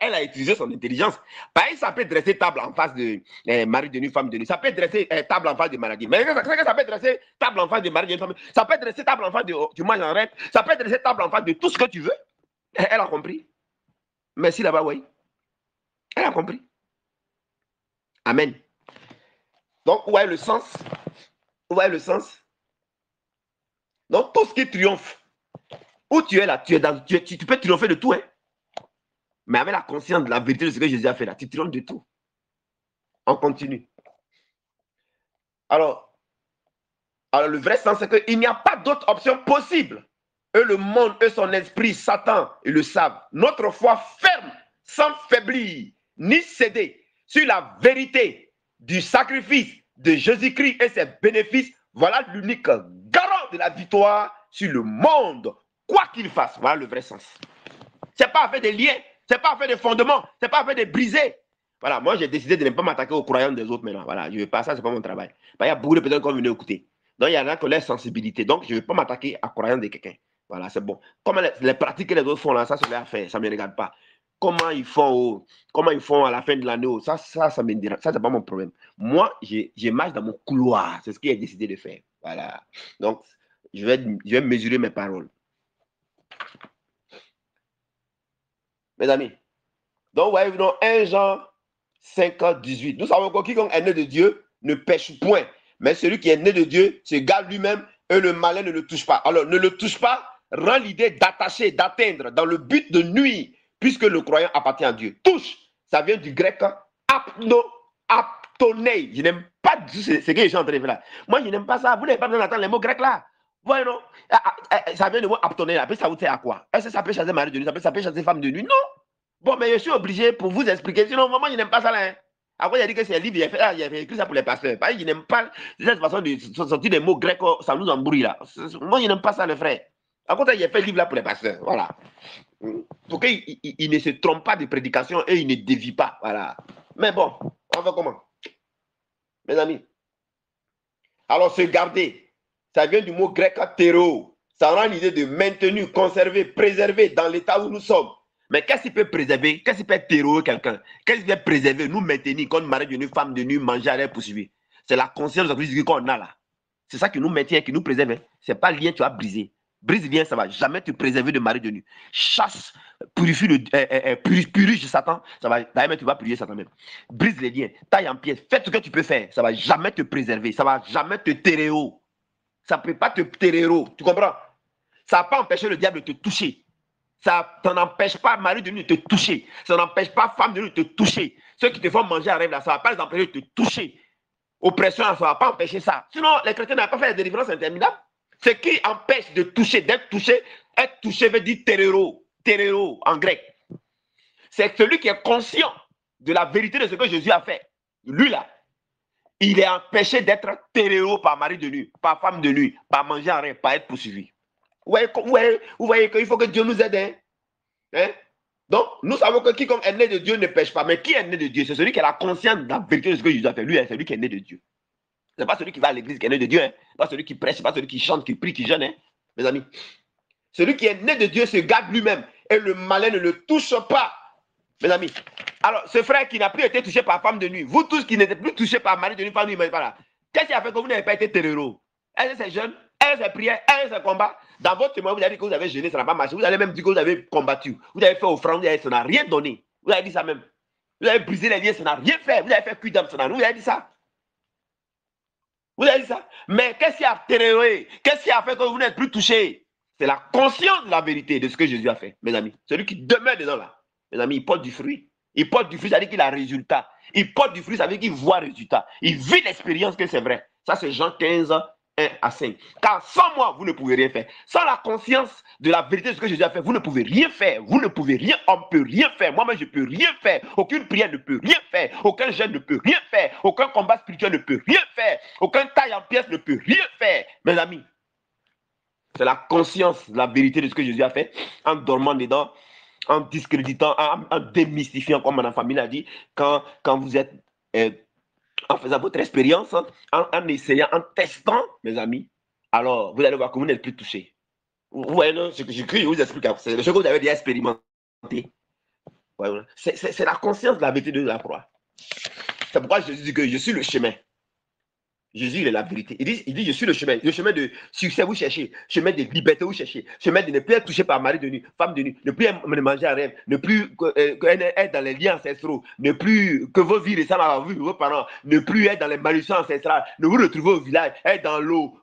Elle a utilisé son intelligence. Par exemple, ça peut dresser table en face de mari de nuit, femme de nuit. Ça peut dresser table en face de maladie. Mais ça peut dresser table en face de mari de nuit, femme de nuit. Ça peut dresser table en face de tu manges en rêve. Ça peut dresser table en face de tout ce que tu veux. Elle a compris. Merci là-bas, oui. Elle a compris. Amen. Donc, où est le sens? Où est le sens? Donc, tout ce qui triomphe, où tu es là, tu peux triompher de tout, hein? Mais avec la conscience de la vérité de ce que Jésus a fait là, tu triomphes de tout. On continue. Alors le vrai sens, c'est qu'il n'y a pas d'autre option possible et le monde et son esprit, Satan, ils le savent. Notre foi ferme, sans faiblir, ni céder, sur la vérité du sacrifice de Jésus-Christ et ses bénéfices, voilà l'unique garant de la victoire sur le monde, quoi qu'il fasse. Voilà le vrai sens. Ce n'est pas avec des liens, ce n'est pas avec des fondements, ce n'est pas avec des brisés. Voilà, moi j'ai décidé de ne pas m'attaquer aux croyants des autres maintenant. Voilà, je ne veux pas, ça, ce n'est pas mon travail. Il y a beaucoup de personnes qui vont venir écouter. Donc il y en a qui ont leur sensibilité. Donc je ne veux pas m'attaquer à croyants de quelqu'un. Voilà, c'est bon. Comme les pratiques que les autres font là, ça c'est leur affaire, ça ne me regarde pas. Comment ils font à la fin de l'année, ça me dira, ça c'est pas mon problème. Moi, je marche dans mon couloir, c'est ce que j'ai décidé de faire. Voilà. Donc, je vais mesurer mes paroles. Mes amis. Donc, vous voyez, dans 1 Jean 5, 18, nous savons que quiconque est né de Dieu ne pêche point. Mais celui qui est né de Dieu se garde lui-même et le malin ne le touche pas. Alors, ne le touche pas rend l'idée d'attacher, d'atteindre dans le but de nuire, puisque le croyant appartient à Dieu. Touche, ça vient du grec aptonei. Je n'aime pas ce que je suis en train de faire là. Moi, je n'aime pas ça. Vous n'avez pas besoin d'entendre les mots grecs là. Voyez, non? Ça vient du mot aptonei là. Ça vous sert à quoi? Est-ce que ça peut chasser mari de nuit? Ça peut chasser femme de nuit? Non. Bon, mais je suis obligé pour vous expliquer. Sinon, moi, je n'aime pas ça là. Hein. Après, il a dit que c'est un livre, il a écrit ça pour les pasteurs. Je n'aime pas cette façon de sortir des mots grecs, ça nous embrouille là. Moi, je n'aime pas ça, le frère. À côté, il a fait le livre là pour les pasteurs. Voilà. Pour qu'il ne se trompe pas de prédication et il ne dévie pas. Voilà. Mais bon, on va comment? Mes amis. Alors, se garder, ça vient du mot grec théro. Ça rend l'idée de maintenir, conserver, préserver dans l'état où nous sommes. Mais qu'est-ce qui peut préserver? Qu'est-ce qui peut terroriser quelqu'un? Qu'est-ce qui peut préserver, nous maintenir, comme mari de nuit, femme de nuit, manger à l'air poursuivi? C'est la conscience de qu'on a là. C'est ça qui nous maintient, qui nous préserve. Ce n'est pas le lien que tu as brisé. Brise lien, ça ne va jamais te préserver de mari de nuit. Chasse, purifie purige Satan, ça va, d'ailleurs tu vas purifier Satan même. Brise les liens, taille en pièces, fais tout ce que tu peux faire. Ça ne va jamais te préserver, ça ne va jamais te terréo. Ça ne peut pas te terréo, tu comprends? Ça ne va pas empêcher le diable de te toucher. Ça n'empêche pas mari de nuit de te toucher. Ça n'empêche pas femme de nuit de te toucher. Ceux qui te font manger à rêve là, ça ne va pas les empêcher de te toucher. Oppression, ça ne va pas empêcher ça. Sinon, les chrétiens n'ont pas fait des délivrances interminables. Ce qui empêche de toucher, d'être touché, être touché veut dire terrero en grec. C'est celui qui est conscient de la vérité de ce que Jésus a fait. Lui là, il est empêché d'être terrero par mari de nuit, par femme de nuit, par manger en rêve, par être poursuivi. Vous voyez qu'il faut que Dieu nous aide. Hein? Donc, nous savons que quiconque est né de Dieu ne pêche pas. Mais qui est né de Dieu? C'est celui qui a la conscience de la vérité de ce que Jésus a fait. Lui, c'est celui qui est né de Dieu. Ce n'est pas celui qui va à l'église qui est né de Dieu. Hein? Pas celui qui prêche, pas celui qui chante, qui prie, qui jeûne. Hein? Mes amis. Celui qui est né de Dieu se garde lui-même. Et le malin ne le touche pas. Mes amis. Alors, ce frère qui n'a plus été touché par femme de nuit, vous tous qui n'êtes plus touchés par mari de nuit, femme de nuit, pas là. Qu'est-ce qui a fait que vous n'avez pas été terroreux? Est-ce que c'est jeune? Est-ce que c'est prière? Est-ce que c'est combat? Dans votre témoin, vous avez dit que vous avez jeûné, ça n'a pas marché. Vous avez même dit que vous avez combattu. Vous avez fait offrande, ça n'a rien donné. Vous avez dit ça même. Vous avez brisé les liens, ça n'a rien fait. Vous avez fait cuit d'âme, ça n'a rien. Vous avez dit ça. Vous avez dit ça. Mais qu'est-ce qui a terroré? Qu'est-ce qui a fait que vous n'êtes plus touché? C'est la conscience de la vérité de ce que Jésus a fait, mes amis. Celui qui demeure dedans là, mes amis, il porte du fruit. Il porte du fruit, ça veut dire qu'il a résultat. Il porte du fruit, ça veut dire qu'il voit résultat. Il vit l'expérience que c'est vrai. Ça, c'est Jean 15, 1 à 5. Car sans moi, vous ne pouvez rien faire. Sans la conscience de la vérité de ce que Jésus a fait, vous ne pouvez rien faire. Vous ne pouvez rien, on ne peut rien faire. Moi-même, je ne peux rien faire. Aucune prière ne peut rien faire. Aucun jeûne ne peut rien faire. Aucun combat spirituel ne peut rien faire. Aucun taille en pièces ne peut rien faire. Mes amis, c'est la conscience de la vérité de ce que Jésus a fait en dormant dedans, en discréditant, en démystifiant, comme ma famille l'a dit, quand vous êtes... en faisant votre expérience, en essayant, en testant, mes amis, alors vous allez voir que vous n'êtes plus touché. Vous voyez, ce que j'écris, je vous explique. C'est ce que vous avez déjà expérimenté. C'est la conscience de la vérité de la croix. C'est pourquoi Jésus dit que je suis le chemin. Jésus, il est la vérité. Il dit, je suis le chemin de succès, vous cherchez, chemin de liberté, vous cherchez, chemin de ne plus être touché par mari de nuit, femme de nuit, ne plus manger à rêve, ne plus être dans les liens ancestraux, ne plus que vos vies ressemblent à vos parents, ne plus être dans les malédictions ancestrales, ne vous retrouvez au village, être dans l'eau,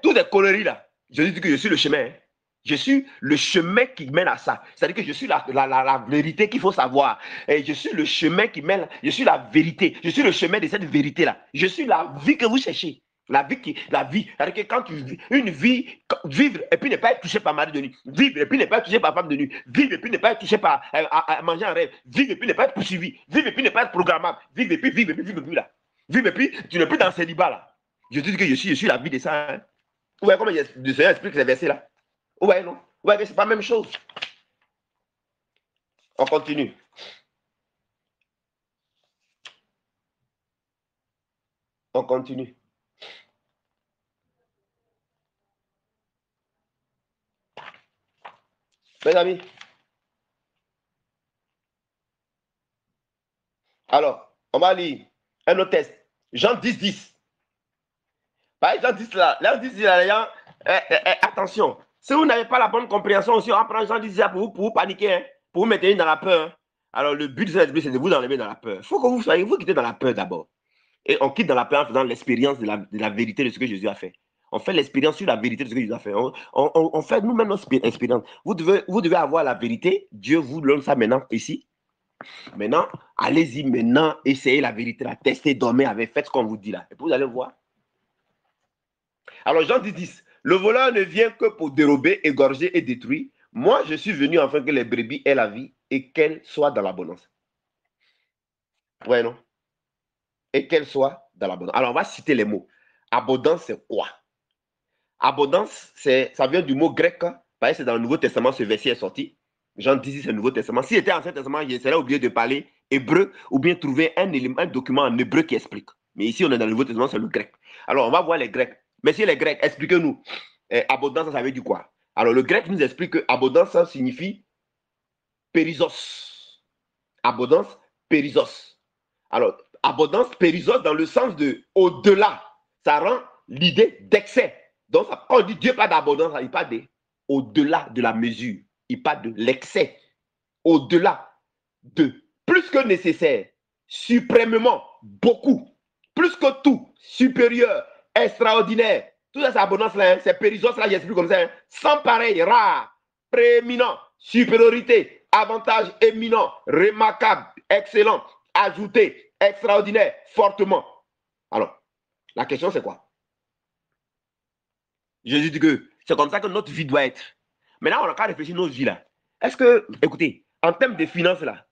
toutes les conneries là. Jésus dit que je suis le chemin. Hein. Je suis le chemin qui mène à ça. C'est-à-dire que je suis la vérité qu'il faut savoir. Et je suis le chemin qui mène, je suis la vérité. Je suis le chemin de cette vérité-là. Je suis la vie que vous cherchez. La vie, c'est-à-dire que quand tu vis, une vie, vivre et puis ne pas être touché par mari de nuit, vivre et puis ne pas être touché par femme de nuit, vivre et puis ne pas être touché par à manger en rêve, vivre et puis ne pas être poursuivi, vivre et puis ne pas être programmable, vivre et puis là. Vivre et puis tu n'es plus dans ce célibat là. Je dis que je suis la vie de ça. Hein. Ouais, comment le Seigneur explique ces versets là. Ouais, non. Ouais, mais c'est pas la même chose. On continue. On continue. Mes amis. Alors, on va lire un autre test. Jean 10, 10. Par Jean 10 là, attention. Si vous n'avez pas la bonne compréhension aussi, on va prendre Jean 10 là pour vous paniquer, hein, pour vous mettre dans la peur. Hein. Alors, le but de cet esprit, c'est de vous enlever dans la peur. Il faut que vous quittez dans la peur d'abord. Et on quitte dans la peur en faisant l'expérience de la vérité de ce que Jésus a fait. On fait l'expérience sur la vérité de ce que Jésus a fait. On fait nous-mêmes notre expérience. Vous devez avoir la vérité. Dieu vous donne ça maintenant ici. Maintenant, allez-y maintenant, essayez la vérité, la testez, dormez avec, faites ce qu'on vous dit là. Et puis vous allez voir. Alors Jean 10, le voleur ne vient que pour dérober, égorger et détruire. Moi, je suis venu afin que les brebis aient la vie et qu'elles soient dans l'abondance. Ouais, non? Et qu'elles soient dans l'abondance. Alors, on va citer les mots. Abondance, c'est quoi? Abondance, ça vient du mot grec. Parce que c'est dans le Nouveau Testament, ce verset est sorti. Jean 10, c'est le Nouveau Testament. S'il était Ancien Testament, il serait obligé de parler hébreu ou bien trouver un document en hébreu qui explique. Mais ici, on est dans le Nouveau Testament, c'est le grec. Alors, on va voir les Grecs. Messieurs les Grecs, expliquez-nous. Abondance, ça veut dire quoi? Alors, le grec nous explique que abondance, ça signifie périzos. Abondance, périzos. Alors, abondance, périzos dans le sens de au-delà. Ça rend l'idée d'excès. Donc, quand on dit Dieu pas d'abondance, il parle de au-delà de la mesure. Il parle de l'excès. Au-delà de plus que nécessaire, suprêmement, beaucoup, plus que tout, supérieur, extraordinaire. Tout ça, c'est abondance là, hein? C'est périzos là, j'explique comme ça. Hein? Sans pareil, rare, prééminent, supériorité, avantage éminent, remarquable, excellent, ajouté, extraordinaire, fortement. Alors, la question c'est quoi? Jésus dit que c'est comme ça que notre vie doit être. Maintenant, on a qu'à réfléchir nos vies là. Est-ce que, écoutez, en termes de finances là,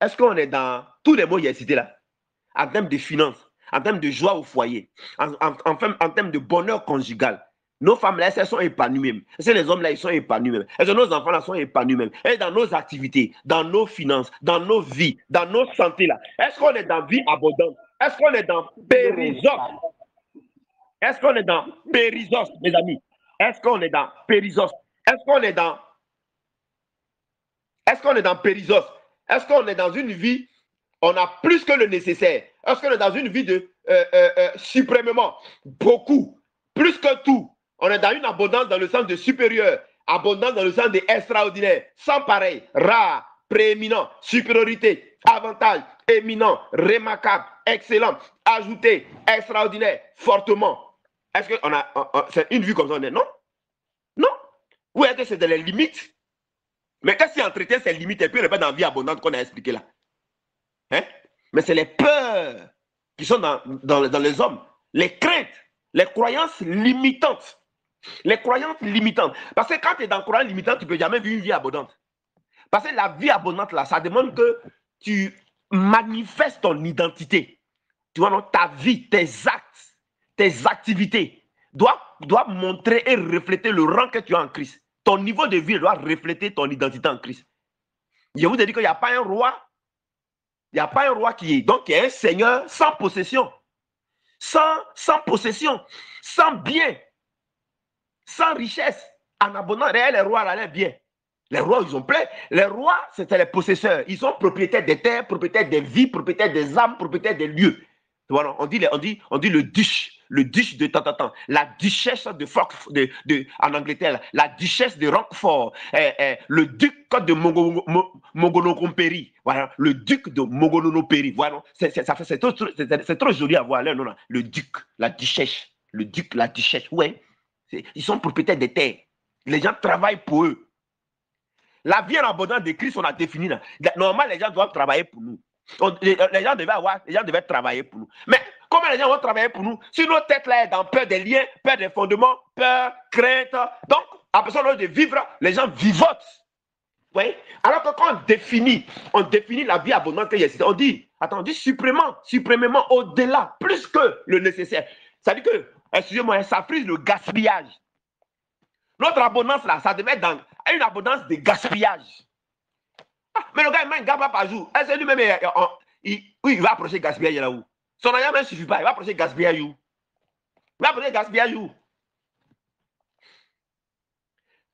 est-ce qu'on est dans tous les mots qu'il y a cités là? En termes de finances, en termes de joie au foyer, en termes de bonheur conjugal, nos femmes là, elles sont épanouies même. Est-ce que les hommes là, ils sont épanouis même? Est-ce que nos enfants là sont épanouis même? Et dans nos activités, dans nos finances, dans nos vies, dans nos santé là, est-ce qu'on est dans vie abondante? Est-ce qu'on est dans périzos? Est-ce qu'on est dans périzos, mes amis? Est-ce qu'on est dans périzos? Est-ce qu'on est dans périzos? Est-ce qu'on est dans une vie, on a plus que le nécessaire? Est-ce qu'on est dans une vie de suprêmement, beaucoup, plus que tout? On est dans une abondance dans le sens de supérieur, abondance dans le sens de extraordinaire, sans pareil, rare, prééminent, supériorité, avantage, éminent, remarquable, excellent, ajouté, extraordinaire, fortement. Est-ce que c'est une vie comme ça? Non? Non? Ou est-ce que c'est dans les limites? Mais qu'est-ce qui entretient ces limites et puis on n'est pas dans la vie abondante qu'on a expliqué là? Hein? Mais c'est les peurs qui sont dans les hommes, les craintes, les croyances limitantes. Les croyances limitantes. Parce que quand tu es dans croyance limitante, tu ne peux jamais vivre une vie abondante. Parce que la vie abondante, là, ça demande que tu manifestes ton identité. Tu vois, non, ta vie, tes actes, tes activités doivent montrer et refléter le rang que tu as en Christ. Ton niveau de vie doit refléter ton identité en Christ. Je vous ai dit qu'il n'y a pas un roi. Il n'y a pas un roi qui est. Donc, il y a un seigneur sans possession. Sans possession. Sans bien. Sans richesse. En abondance, les rois, là, les biens. Les rois, ils ont plein. Les rois, c'était les possesseurs. Ils sont propriétaires des terres, propriétaires des vies, propriétaires des âmes, propriétaires des lieux. Voilà, on dit le duche de tant, la duchesse en Angleterre, la duchesse de Roquefort, le duc de Mogonokomperi, voilà, le duc de Mogononomperi, voilà, c'est trop joli à voir, là, non, le duc, la duchesse, ouais, ils sont propriétaires des terres, les gens travaillent pour eux. La vie en abondance de Christ, on a défini là. Normalement, les gens doivent travailler pour nous. Les gens devaient travailler pour nous. Mais Comment les gens vont travailler pour nous si nos têtes là est dans peur des liens, peur des fondements, peur, crainte. Donc, à besoin de vivre, les gens vivotent. Oui. Alors que quand on définit la vie abondante qu'il y a, on dit, attends, on dit suprêmement au-delà, plus que le nécessaire. Ça veut dire que, excusez-moi, ça frise le gaspillage. Notre abondance là, ça devait être dans une abondance de gaspillage. Ah, mais le gars, il mange un par jour. Est-ce que lui-même, il va approcher le gaspillage là où? Son argent ne suffit pas, il va approcher le gaspillage où? Il va approcher le gaspillage où?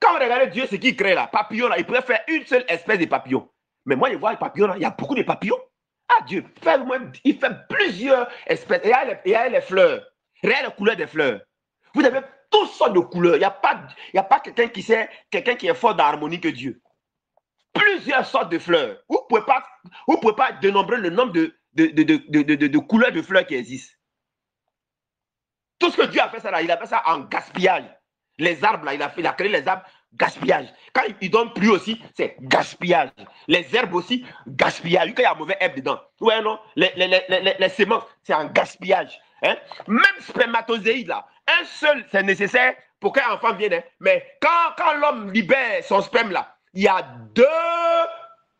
Quand vous regardez Dieu, ce qu'il crée là, papillon là, il pourrait faire une seule espèce de papillon. Mais moi, je vois les papillons là, il y a beaucoup de papillons. Ah, Dieu, il fait plusieurs espèces. Et il y a les fleurs. Regarde les couleurs des fleurs. Vous avez toutes sortes de couleurs. Il n'y a pas quelqu'un qui est fort dans l'harmonie que Dieu. Plusieurs sortes de fleurs. Vous ne pouvez pas dénombrer le nombre de couleurs de fleurs qui existent. Tout ce que Dieu a fait ça là, il a fait ça en gaspillage. Les arbres là, il a créé les arbres, gaspillage. Quand il donne plus aussi, c'est gaspillage. Les herbes aussi, gaspillage. Quand il y a un mauvais herbe dedans. Ouais, non, les semences, c'est un gaspillage. Hein? Même spermatozoïde là, un seul, c'est nécessaire pour qu'un enfant vienne. Hein? Mais quand l'homme libère son sperme là, il y a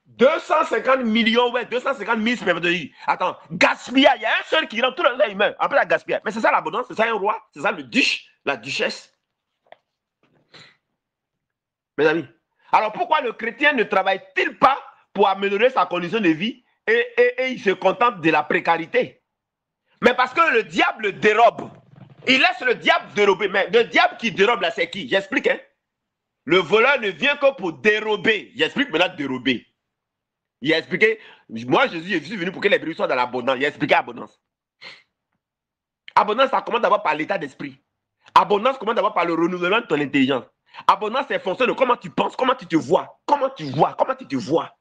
250 millions, ouais, 250 000 spermatozoïdes. Attends, gaspillage, il y a un seul qui rentre, tout le monde il meurt. Après la gaspillage. Mais c'est ça l'abondance, c'est ça un roi, c'est ça le duc, la duchesse. Mes amis, alors pourquoi le chrétien ne travaille-t-il pas pour améliorer sa condition de vie et il se contente de la précarité? Mais parce que le diable dérobe. Il laisse le diable dérober. Mais le diable qui dérobe là, c'est qui? J'explique. Hein? Le voleur ne vient que pour dérober. J'explique maintenant dérober. Il a expliqué. Moi, Jésus, je suis venu pour que les brebis soient dans l'abondance. Il a expliqué abondance. Abondance, ça commence d'abord par l'état d'esprit. Abondance commence d'abord par le renouvellement de ton intelligence. Abondance, c'est fonction de comment tu penses, comment tu te vois, comment tu te vois.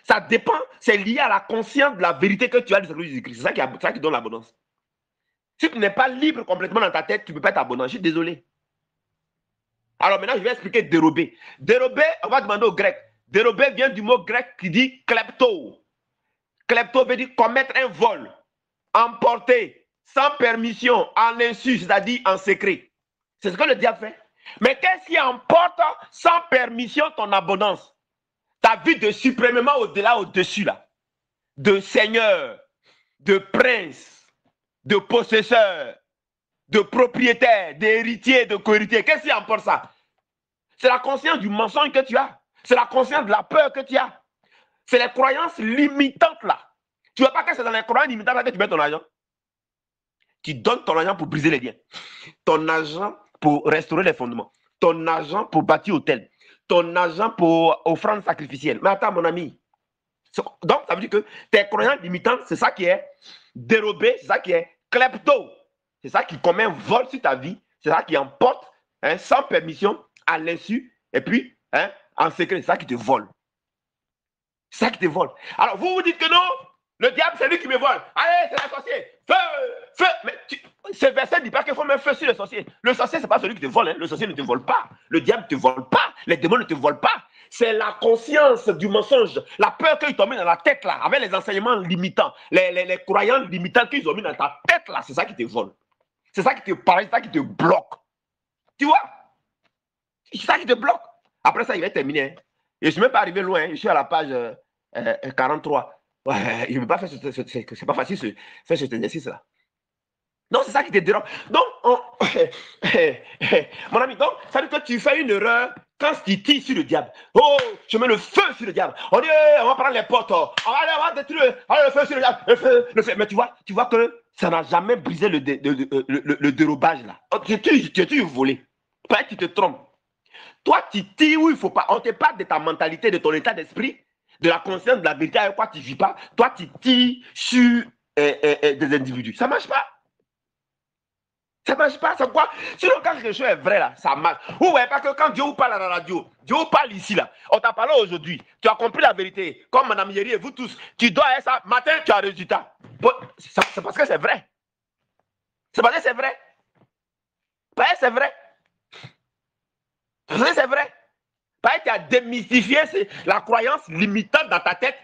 Ça dépend, c'est lié à la conscience de la vérité que tu as de Jésus-Christ. C'est ça qui donne l'abondance. Si tu n'es pas libre complètement dans ta tête, tu ne peux pas être abondant. Je suis désolé. Alors maintenant, je vais expliquer dérober. Dérober, on va demander au grec. Dérober vient du mot grec qui dit klepto. Klepto veut dire commettre un vol, emporter, sans permission, en insu, c'est-à-dire en secret. C'est ce que le diable fait. Mais qu'est-ce qui emporte sans permission ton abondance? Ta vie de suprêmement au-delà, au-dessus là. De seigneur, de prince, de possesseur, de propriétaire, d'héritier, de co-héritier. Qu'est-ce qui emporte ça? C'est la conscience du mensonge que tu as. C'est la conscience de la peur que tu as. C'est les croyances limitantes là. Tu ne vois pas que c'est dans les croyances limitantes là que tu mets ton argent. Tu donnes ton argent pour briser les liens. Ton argent pour restaurer les fondements. Ton argent pour bâtir hôtel. Ton argent pour offrande sacrificielle. Mais attends, mon ami. Donc, ça veut dire que tes croyances limitantes, c'est ça qui est dérobé, c'est ça qui est klepto. C'est ça qui commet un vol sur ta vie. C'est ça qui emporte sans permission, à l'insu, et puis en secret, c'est ça qui te vole. C'est ça qui te vole. Alors, vous vous dites que non, le diable, c'est lui qui me vole. Allez, c'est un sorcier. Feu, feu. Mais ce verset ne dit pas qu'il faut mettre feu sur le sorcier. Le sorcier, ce n'est pas celui qui te vole. Hein. Le sorcier ne te vole pas. Le diable ne te vole pas. Les démons ne te volent pas. C'est la conscience du mensonge, la peur qu'ils t'ont mis dans la tête là, avec les enseignements limitants, les croyances limitantes qu'ils ont mis dans ta tête là, c'est ça qui te vole. C'est ça qui te paraît, c'est ça qui te bloque. Tu vois? C'est ça qui te bloque. Après ça, il va terminer. Hein. Je ne suis même pas arrivé loin. Hein. Je suis à la page 43. Ouais, il ne veut pas faire c'est pas facile de faire cet exercice-là. Non, c'est ça qui te dérobe. Donc, mon ami, donc, ça veut dire que tu fais une erreur quand tu tires sur le diable. Oh, je mets le feu sur le diable. On dit, on va prendre les portes. On va détruire le feu sur le diable. Le feu. Mais tu vois que ça n'a jamais brisé le dérobage là. Tu es volé. Peut-être que tu te trompes. Toi, tu tires où il ne faut pas. On te parle de ta mentalité, de ton état d'esprit, de la conscience, de la vérité avec quoi tu ne vis pas. Toi, tu tires sur des individus. Ça ne marche pas. Ça ne marche pas, c'est quoi? Sinon, quand quelque chose est vrai, là, ça marche. Vous ne voyez pas que quand Dieu vous parle à la radio, Dieu vous parle ici, là, on t'a parlé aujourd'hui, tu as compris la vérité, comme Mme Yeri et vous tous, tu dois être ça, matin, tu as un résultat. C'est parce que c'est vrai. C'est parce que c'est vrai. Parce que c'est vrai. Parce que c'est vrai. Parce que tu as démystifié la croyance limitante dans ta tête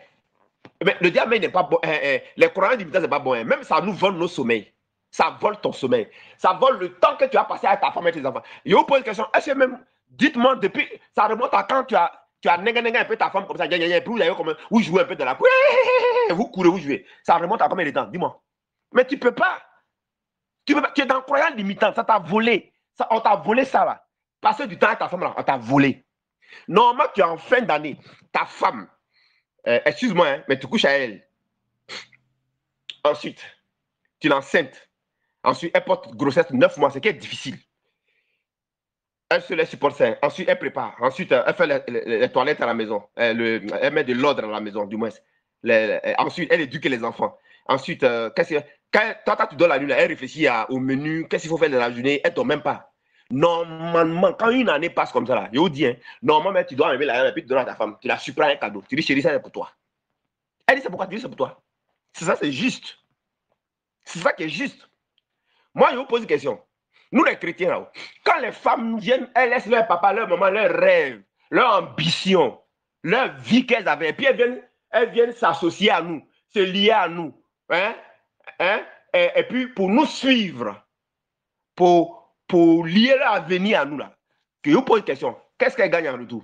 Mais le diamant n'est pas bon. Les croyants limitants, c'est pas bon. Même ça nous vole nos sommeils. Ça vole ton sommeil. Ça vole le temps que tu as passé avec ta femme et tes enfants. Je vous pose une question. Est-ce que même, dites-moi, depuis, ça remonte à quand tu as néga un peu ta femme comme ça, puis vous avez comme, vous jouez un peu de la cour, vous courez, vous jouez. Ça remonte à combien de temps? Dis-moi. Mais tu peux pas. Tu peux pas. Tu es dans le croyant limitant. Ça t'a volé. Ça, on t'a volé ça là. Passer du temps avec ta femme là, on t'a volé. Normalement, tu es en fin d'année. Ta femme, excuse-moi, hein, mais tu couches à elle. Ensuite, tu l'enceintes. Ensuite, elle porte grossesse 9 mois, ce qui est difficile. Elle se laisse supporter. Ensuite, elle prépare. Ensuite, elle fait les toilettes à la maison. Elle met de l'ordre à la maison, du moins. Ensuite, elle éduque les enfants. Ensuite, quand tu dors la nuit, elle réfléchit au menu, qu'est-ce qu'il faut faire de la journée, elle ne dort même pas. Normalement, quand une année passe comme ça, là, je vous dis, hein, normalement, tu dois enlever la et puis tu donnes à ta femme. Tu la surprends un cadeau. Tu dis, chérie, ça c'est pour toi. Elle dit, c'est pourquoi? Tu dis, c'est pour toi. C'est ça, c'est juste. C'est ça qui est juste. Moi, je vous pose une question. Nous, les chrétiens, là, quand les femmes viennent, elles laissent leur papa, leur maman, leurs rêves, leur ambition, leur vie qu'elles avaient, et puis elles viennent s'associer à nous, se lier à nous, hein, et puis pour nous suivre, pour lier leur avenir à nous, là. Que je vous pose une question. Qu'est-ce qu'elles gagnent en retour?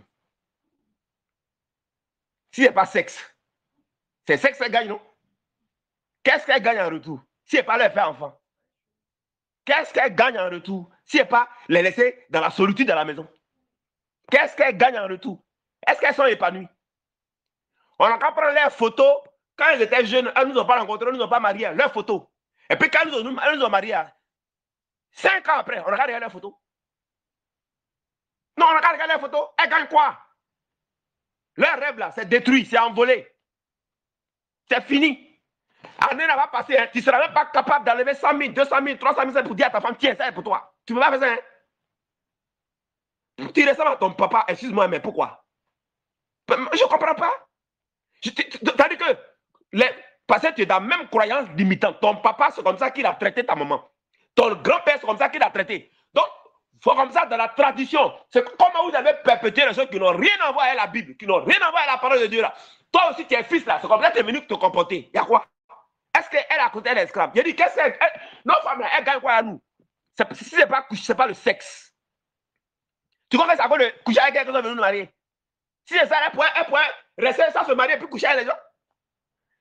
Si ce n'est pas sexe, c'est sexe qu'elles gagnent, non? Qu'est-ce qu'elles gagnent en retour? Si ce n'est pas leur faire enfant. Qu'est-ce qu'elle gagne en retour si elle n'est pas les laisser dans la solitude de la maison? Qu'est-ce qu'elle gagne en retour? Est-ce qu'elles sont épanouies? On a qu'à prendre leurs photos. Quand elles étaient jeunes, elles ne nous ont pas rencontrés, elles ne nous ont pas mariés. Leurs photos. Et puis quand elles nous ont mariés, 5 ans après, on a qu'à regarder leurs photos. Non, on a qu'à regarder leurs photos. Elles gagnent quoi? Leur rêve là, c'est détruit, c'est envolé. C'est fini. Année n'a pas passé, hein. Tu ne seras même pas capable d'enlever 100 000, 200 000, 300 000 pour dire à ta femme, tiens, ça est pour toi. Tu ne peux pas faire ça. Hein? Tu ressembles à ton papa, excuse-moi, mais pourquoi? Je ne comprends pas. C'est-à-dire que, parce que tu es dans la même croyance limitante. Ton papa, c'est comme ça qu'il a traité ta maman. Ton grand-père, c'est comme ça qu'il a traité. Donc, c'est comme ça dans la tradition. C'est comment vous avez perpétué les choses qui n'ont rien à voir avec la Bible, qui n'ont rien à voir avec la parole de Dieu là. Toi aussi, tu es fils là. C'est comme ça que tu es venu te comporter. Il y a quoi? Est-ce qu'elle a côté l'esclave? Je dis, qu'est-ce qu'elle. Nos femmes là, elles gagnent quoi à nous? Si ce n'est pas le sexe. Tu crois que ça vaut de coucher avec quelqu'un qui est venu nous marier? Si c'est ça, elle pourrait rester sans se marier et puis coucher avec les gens.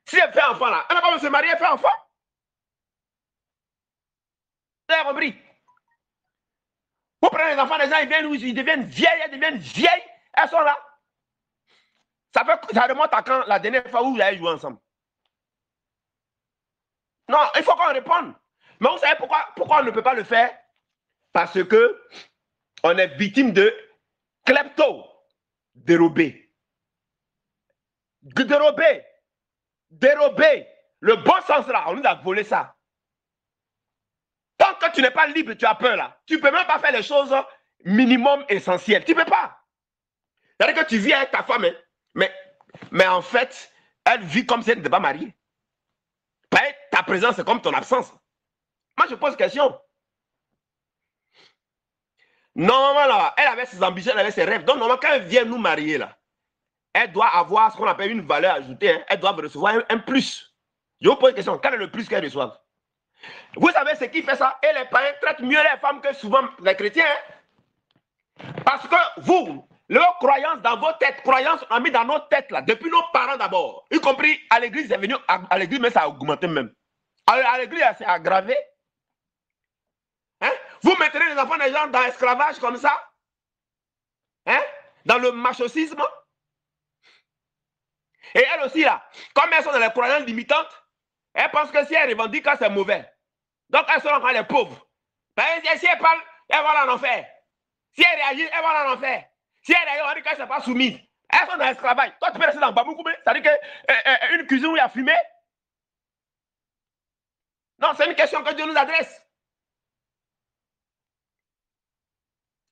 Si elle fait enfant là, elle n'a pas besoin de se marier, elle fait enfant. Vous avez compris? Vous prenez les enfants des gens, ils deviennent vieilles, elles sont là. Ça remonte à quand la dernière fois où vous avez joué ensemble? Non, il faut qu'on réponde. Mais vous savez pourquoi on ne peut pas le faire? Parce que on est victime de klepto, dérobé. Dérobé. Le bon sens là, on nous a volé ça. Tant que tu n'es pas libre, tu as peur là. Tu ne peux même pas faire les choses minimum essentielles. Tu ne peux pas. C'est-à-dire que tu vis avec ta femme, hein, mais en fait, elle vit comme si elle n'était pas mariée. Ta présence, c'est comme ton absence. Moi, je pose une question. Normalement, là, elle avait ses ambitions, elle avait ses rêves. Donc, normalement, quand elle vient nous marier, là, elle doit avoir ce qu'on appelle une valeur ajoutée. Hein. Elle doit recevoir un plus. Je vous pose une question. Quel est le plus qu'elle reçoit? Vous savez ce qui fait ça? Et les parents traitent mieux les femmes que souvent les chrétiens. Hein? Parce que vous, leurs croyances dans vos têtes, croyances ont mis dans nos têtes, là, depuis nos parents d'abord, y compris à l'église, c'est venu à l'église, mais ça a augmenté même. À l'église, c'est aggravé. Hein? Vous mettrez les enfants des gens dans l'esclavage comme ça? Hein? Dans le machisme? Et elles aussi, là, comme elles sont dans les croyances limitantes, elles pensent que si elles revendiquent, c'est mauvais. Donc, elles sont encore les pauvres. Si elles parlent, elles vont en enfer. Si elles réagissent, elles vont en enfer. Si elles réagissent, on dit qu'elles ne sont pas soumises. Elles sont dans l'esclavage. Toi, tu peux rester dans Bamoukoumé. C'est-à-dire qu'une cuisine où il y a fumé. Non, c'est une question que Dieu nous adresse.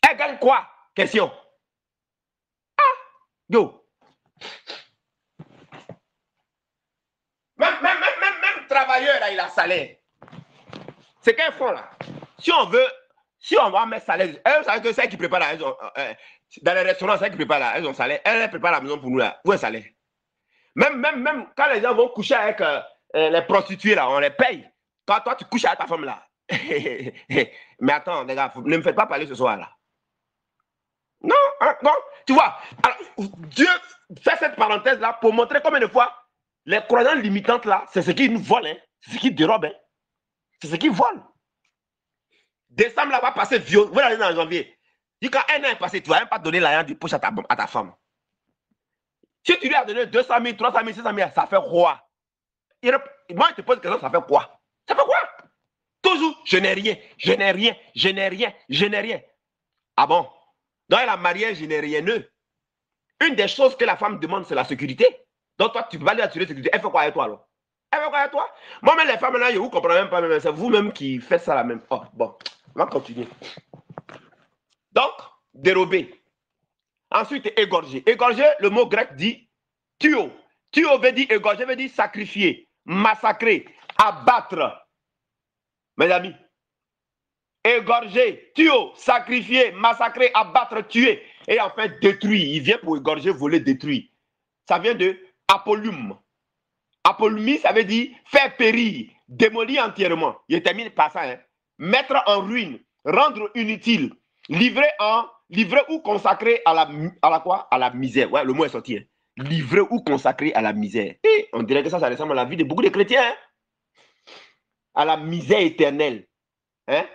Elle gagne quoi? Question. Ah, yo. Même travailleur, là, il a salaire. C'est qu'elles font, là. Si on va mettre salaire, elles savent que c'est elles qui préparent, là, dans les restaurants, c'est elles qui préparent, là, elles ont salaire. Elles préparent la maison pour nous, là. Où est le salaire? Même quand les gens vont coucher avec les prostituées, là, on les paye. Quand toi, tu couches avec ta femme, là. Mais attends, les gars, ne me faites pas parler ce soir, là. Non, hein, non, tu vois. Alors, Dieu fait cette parenthèse-là pour montrer combien de fois les croyances limitantes, là, c'est ce qui nous volent, hein, c'est ce qui dérobent, hein, c'est ce qui volent. Décembre, là, va passer vieux. Vous allez dans janvier. Dis quand un an est passé, tu ne vas même pas donner l'argent du poche à ta femme. Si tu lui as donné 200 000, 300 000, 600 000, ça fait quoi? Moi, je te pose une question, ça fait quoi? Ça fait quoi? Toujours, je n'ai rien, je n'ai rien, je n'ai rien, je n'ai rien. Ah bon? Dans la mariage, je n'ai rien. Une des choses que la femme demande, c'est la sécurité. Donc, toi, tu peux pas lui assurer la sécurité. Elle fait quoi avec toi, alors? Elle fait quoi avec toi? Moi-même, les femmes, là, je ne vous comprends même pas. C'est vous-même qui faites ça la même. Oh, bon, on va continuer. Donc, dérober. Ensuite, égorger. Égorger, le mot grec dit tuo. Tuo veut dire égorger, veut dire sacrifier, massacrer, abattre. Mes amis, égorger, tuo, sacrifier, massacrer, abattre, tuer. Et enfin, détruire. Il vient pour égorger, voler, détruire. Ça vient de apolume. Apolumie, ça veut dire faire périr, démolir entièrement. Je termine par ça. Hein. Mettre en ruine, rendre inutile, livrer ou consacrer à la quoi? À la misère. Ouais, le mot est sorti. Hein. Livrer ou consacrer à la misère. Et on dirait que ça ressemble à la vie de beaucoup de chrétiens. Hein. À la misère éternelle. Hein?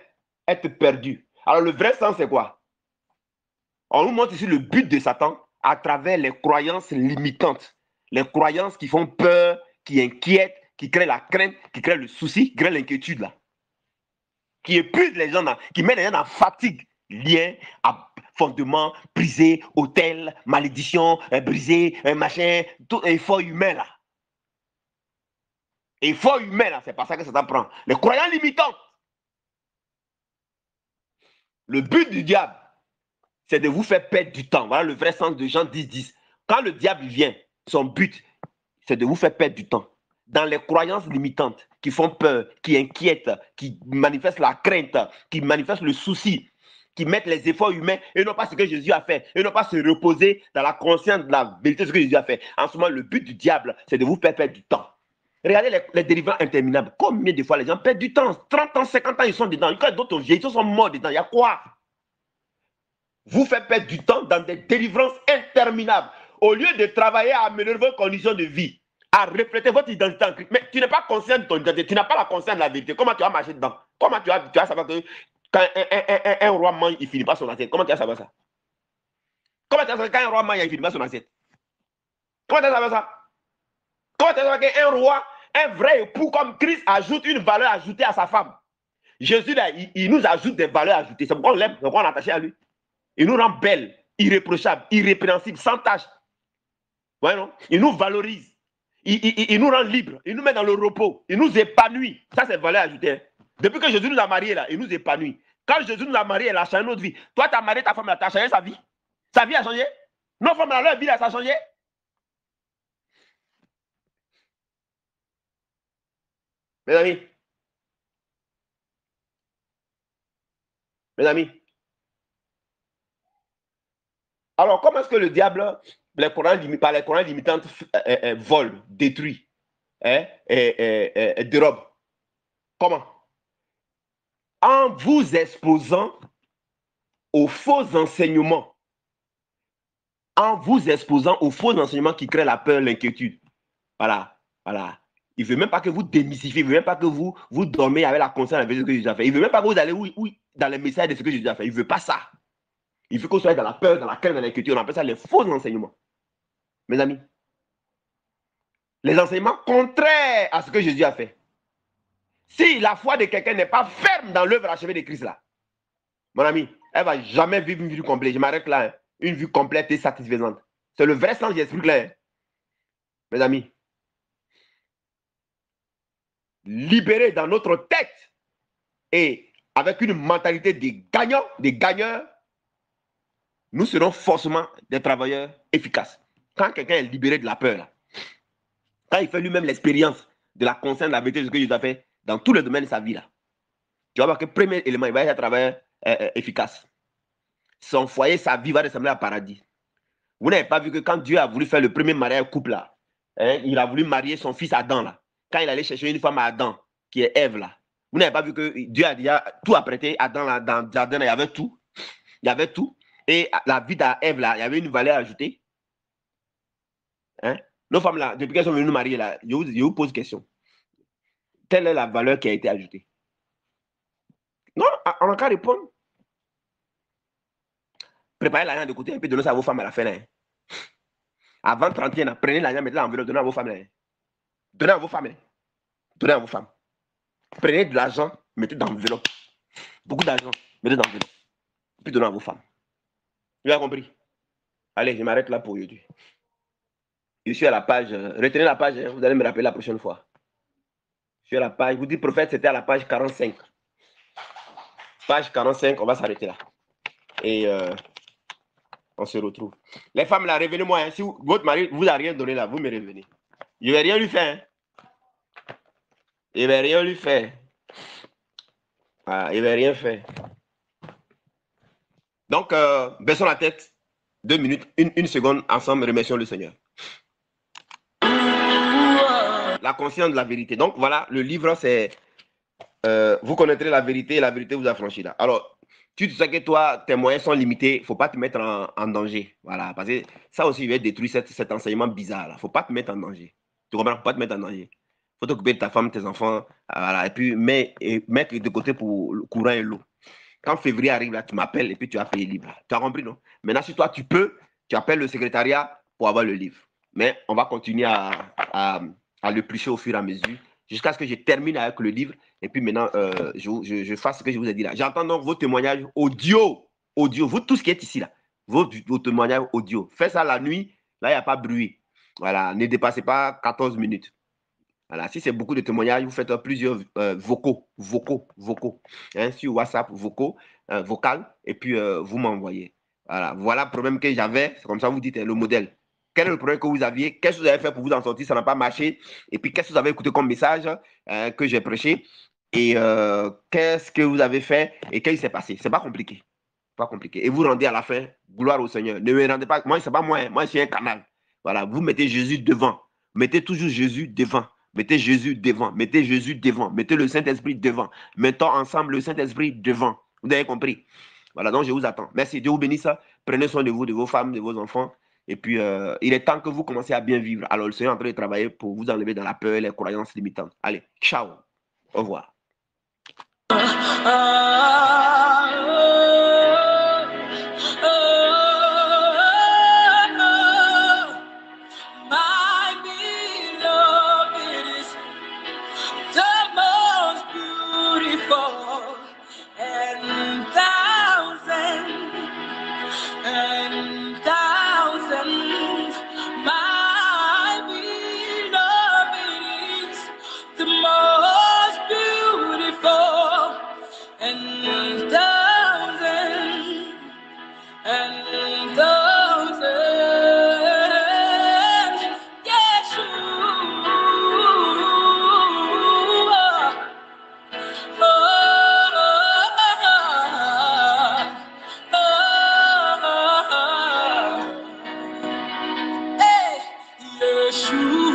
Être perdu. Alors le vrai sens, c'est quoi? On nous montre ici le but de Satan à travers les croyances limitantes. Les croyances qui font peur, qui inquiètent, qui créent la crainte, qui créent le souci, qui créent l'inquiétude là. Qui épuisent les gens, qui mettent les gens en fatigue. Lien à fondement, brisé, hôtel, malédiction, brisé, machin, tout effort humain là. Effort humain là, c'est pas ça que Satan prend. Les croyances limitantes. Le but du diable, c'est de vous faire perdre du temps. Voilà le vrai sens de Jean 10:10. Quand le diable vient, son but, c'est de vous faire perdre du temps. Dans les croyances limitantes qui font peur, qui inquiètent, qui manifestent la crainte, qui manifestent le souci, qui mettent les efforts humains et non pas ce que Jésus a fait, et non pas se reposer dans la conscience de la vérité de ce que Jésus a fait. En ce moment, le but du diable, c'est de vous faire perdre du temps. Regardez les dérivants interminables. Combien de fois les gens perdent du temps? 30 ans, 50 ans, ils sont dedans. Quand d'autres vieilles, ils sont morts dedans. Il y a quoi? Vous faites perdre du temps dans des délivrances interminables. Au lieu de travailler à améliorer vos conditions de vie, à refléter votre identité en Christ. Mais tu n'es pas conscient de ton identité, tu n'as pas la conscience de la vérité. Comment tu vas marcher dedans? Comment tu vas savoir que quand un roi mange, il ne finit pas son assiette? Comment tu vas savoir ça? Comment tu vas savoir quand un roi mange, il ne finit pas son assiette? Comment tu vas savoir ça? Comment tu vas savoir qu'un roi, un vrai époux comme Christ ajoute une valeur ajoutée à sa femme? Jésus, là, il nous ajoute des valeurs ajoutées. C'est pourquoi on l'aime, c'est pourquoi on est attaché à lui. Il nous rend belle, irréprochable, irrépréhensible, sans tâche. Ouais, non? Il nous valorise. Il nous rend libre. Il nous met dans le repos. Il nous épanouit. Ça, c'est valeur ajoutée. Hein. Depuis que Jésus nous a mariés, là, il nous épanouit. Quand Jésus nous a mariés, il a changé notre vie. Toi, tu as marié ta femme, tu as changé sa vie. Sa vie a changé. Nos femmes, là, leur vie, là, ça a changé. Mes amis. Mes amis. Alors, comment est-ce que le diable, par les croyances limitantes, vole, détruit, dérobe? Comment? En vous exposant aux faux enseignements. En vous exposant aux faux enseignements qui créent la peur, l'inquiétude. Voilà, voilà. Il ne veut même pas que vous démystifiez, il ne veut même pas que vous dormez avec la conscience de ce que Jésus a fait. Il ne veut même pas que vous allez dans les messages de ce que Jésus a fait. Il ne veut pas ça. Il veut que vous soyez dans la peur, dans la crainte, dans l'inquiétude. On appelle ça les faux enseignements. Mes amis, les enseignements contraires à ce que Jésus a fait. Si la foi de quelqu'un n'est pas ferme dans l'œuvre achevée de Christ là, mon ami, elle ne va jamais vivre une vie complète. Je m'arrête là. Hein. Une vie complète et satisfaisante. C'est le vrai sens que j'explique là. Hein. Mes amis, libérés dans notre tête et avec une mentalité des gagnants, des gagneurs, nous serons forcément des travailleurs efficaces. Quand quelqu'un est libéré de la peur, là, quand il fait lui-même l'expérience de la conscience de la vérité de ce que Jésus a fait dans tous les domaines de sa vie, là, tu vas voir que le premier élément, il va être un travailleur efficace. Son foyer, sa vie va ressembler à un paradis. Vous n'avez pas vu que quand Dieu a voulu faire le premier mariage couple, là, Hein, il a voulu marier son fils Adam, là. Quand il allait chercher une femme à Adam, qui est Ève, là. Vous n'avez pas vu que Dieu a déjà tout apprêté Adam, là, dans le jardin, là, il y avait tout. Il y avait tout. Et la vie d'Ève, là, il y avait une valeur ajoutée. Hein? Nos femmes, là, depuis qu'elles sont venues nous marier, là, je vous pose une question. Quelle est la valeur qui a été ajoutée? Non, on n'a qu'à répondre. Préparez l'argent de côté et puis donnez ça à vos femmes à la fin. Là, hein. Avant 31 ans, prenez l'argent, mettez l'enveloppe, donnez à vos femmes. Là, hein. Donnez à vos femmes. Hein. Donnez à vos femmes. Prenez de l'argent, mettez dans l'enveloppe. Beaucoup d'argent, mettez dans l'enveloppe. Puis donnez à vos femmes. Vous avez compris? Allez, je m'arrête là pour aujourd'hui. Je suis à la page. Retenez la page, hein, vous allez me rappeler la prochaine fois. Je suis à la page. Je vous dis, prophète, c'était à la page 45. Page 45, on va s'arrêter là. Et on se retrouve. Les femmes, là, revenez-moi. Hein. Si votre mari vous a rien donné là, vous me revenez. Je ne vais rien lui faire. Hein. Je ne vais rien lui faire. Ah, il ne va rien faire. Donc, baissons la tête. 2 minutes, une seconde, ensemble, remercions le Seigneur. La conscience de la vérité. Donc, voilà, le livre, c'est vous connaîtrez la vérité et la vérité vous affranchira. Alors, tu sais que toi, tes moyens sont limités, il ne faut pas te mettre en danger. Voilà, parce que ça aussi, il va détruire cet enseignement bizarre. Il ne faut pas te mettre en danger. Tu comprends? Il ne faut pas te mettre en danger. Il faut t'occuper de ta femme, tes enfants, voilà, et puis mettre de côté pour le courant et l'eau. Quand février arrive, là, tu m'appelles et puis tu as payé le livre. Tu as compris, non? Maintenant, si toi, tu peux, tu appelles le secrétariat pour avoir le livre. Mais on va continuer à le plucher au fur et à mesure jusqu'à ce que je termine avec le livre. Et puis maintenant, je fasse ce que je vous ai dit là. J'entends donc vos témoignages audio. Vous tous qui êtes ici là, vos témoignages audio. Faites ça la nuit, là, il n'y a pas de bruit. Voilà, ne dépassez pas 14 minutes. Voilà, si c'est beaucoup de témoignages, vous faites plusieurs vocaux, hein, sur WhatsApp, vocal, et puis vous m'envoyez. Voilà le problème que j'avais, c'est comme ça vous dites le modèle. Quel est le problème que vous aviez? Qu'est-ce que vous avez fait pour vous en sortir? Ça n'a pas marché. Et puis, qu'est-ce que vous avez écouté comme message que j'ai prêché? Et qu'est-ce que vous avez fait? Et qu'est-ce qui s'est passé? C'est pas compliqué. Pas compliqué. Et vous rendez à la fin, gloire au Seigneur. Ne me rendez pas, moi, c'est pas moi, hein. Moi, je suis un canal. Voilà, vous mettez Jésus devant. Mettez toujours Jésus devant. Mettez Jésus devant. Mettez Jésus devant. Mettez le Saint-Esprit devant. Mettons ensemble le Saint-Esprit devant. Vous avez compris? Voilà, donc je vous attends. Merci. Dieu vous bénisse. Prenez soin de vous, de vos femmes, de vos enfants. Et puis, il est temps que vous commenciez à bien vivre. Alors, le Seigneur est en train de travailler pour vous enlever dans la peur et les croyances limitantes. Allez, ciao. Au revoir. Yeshua.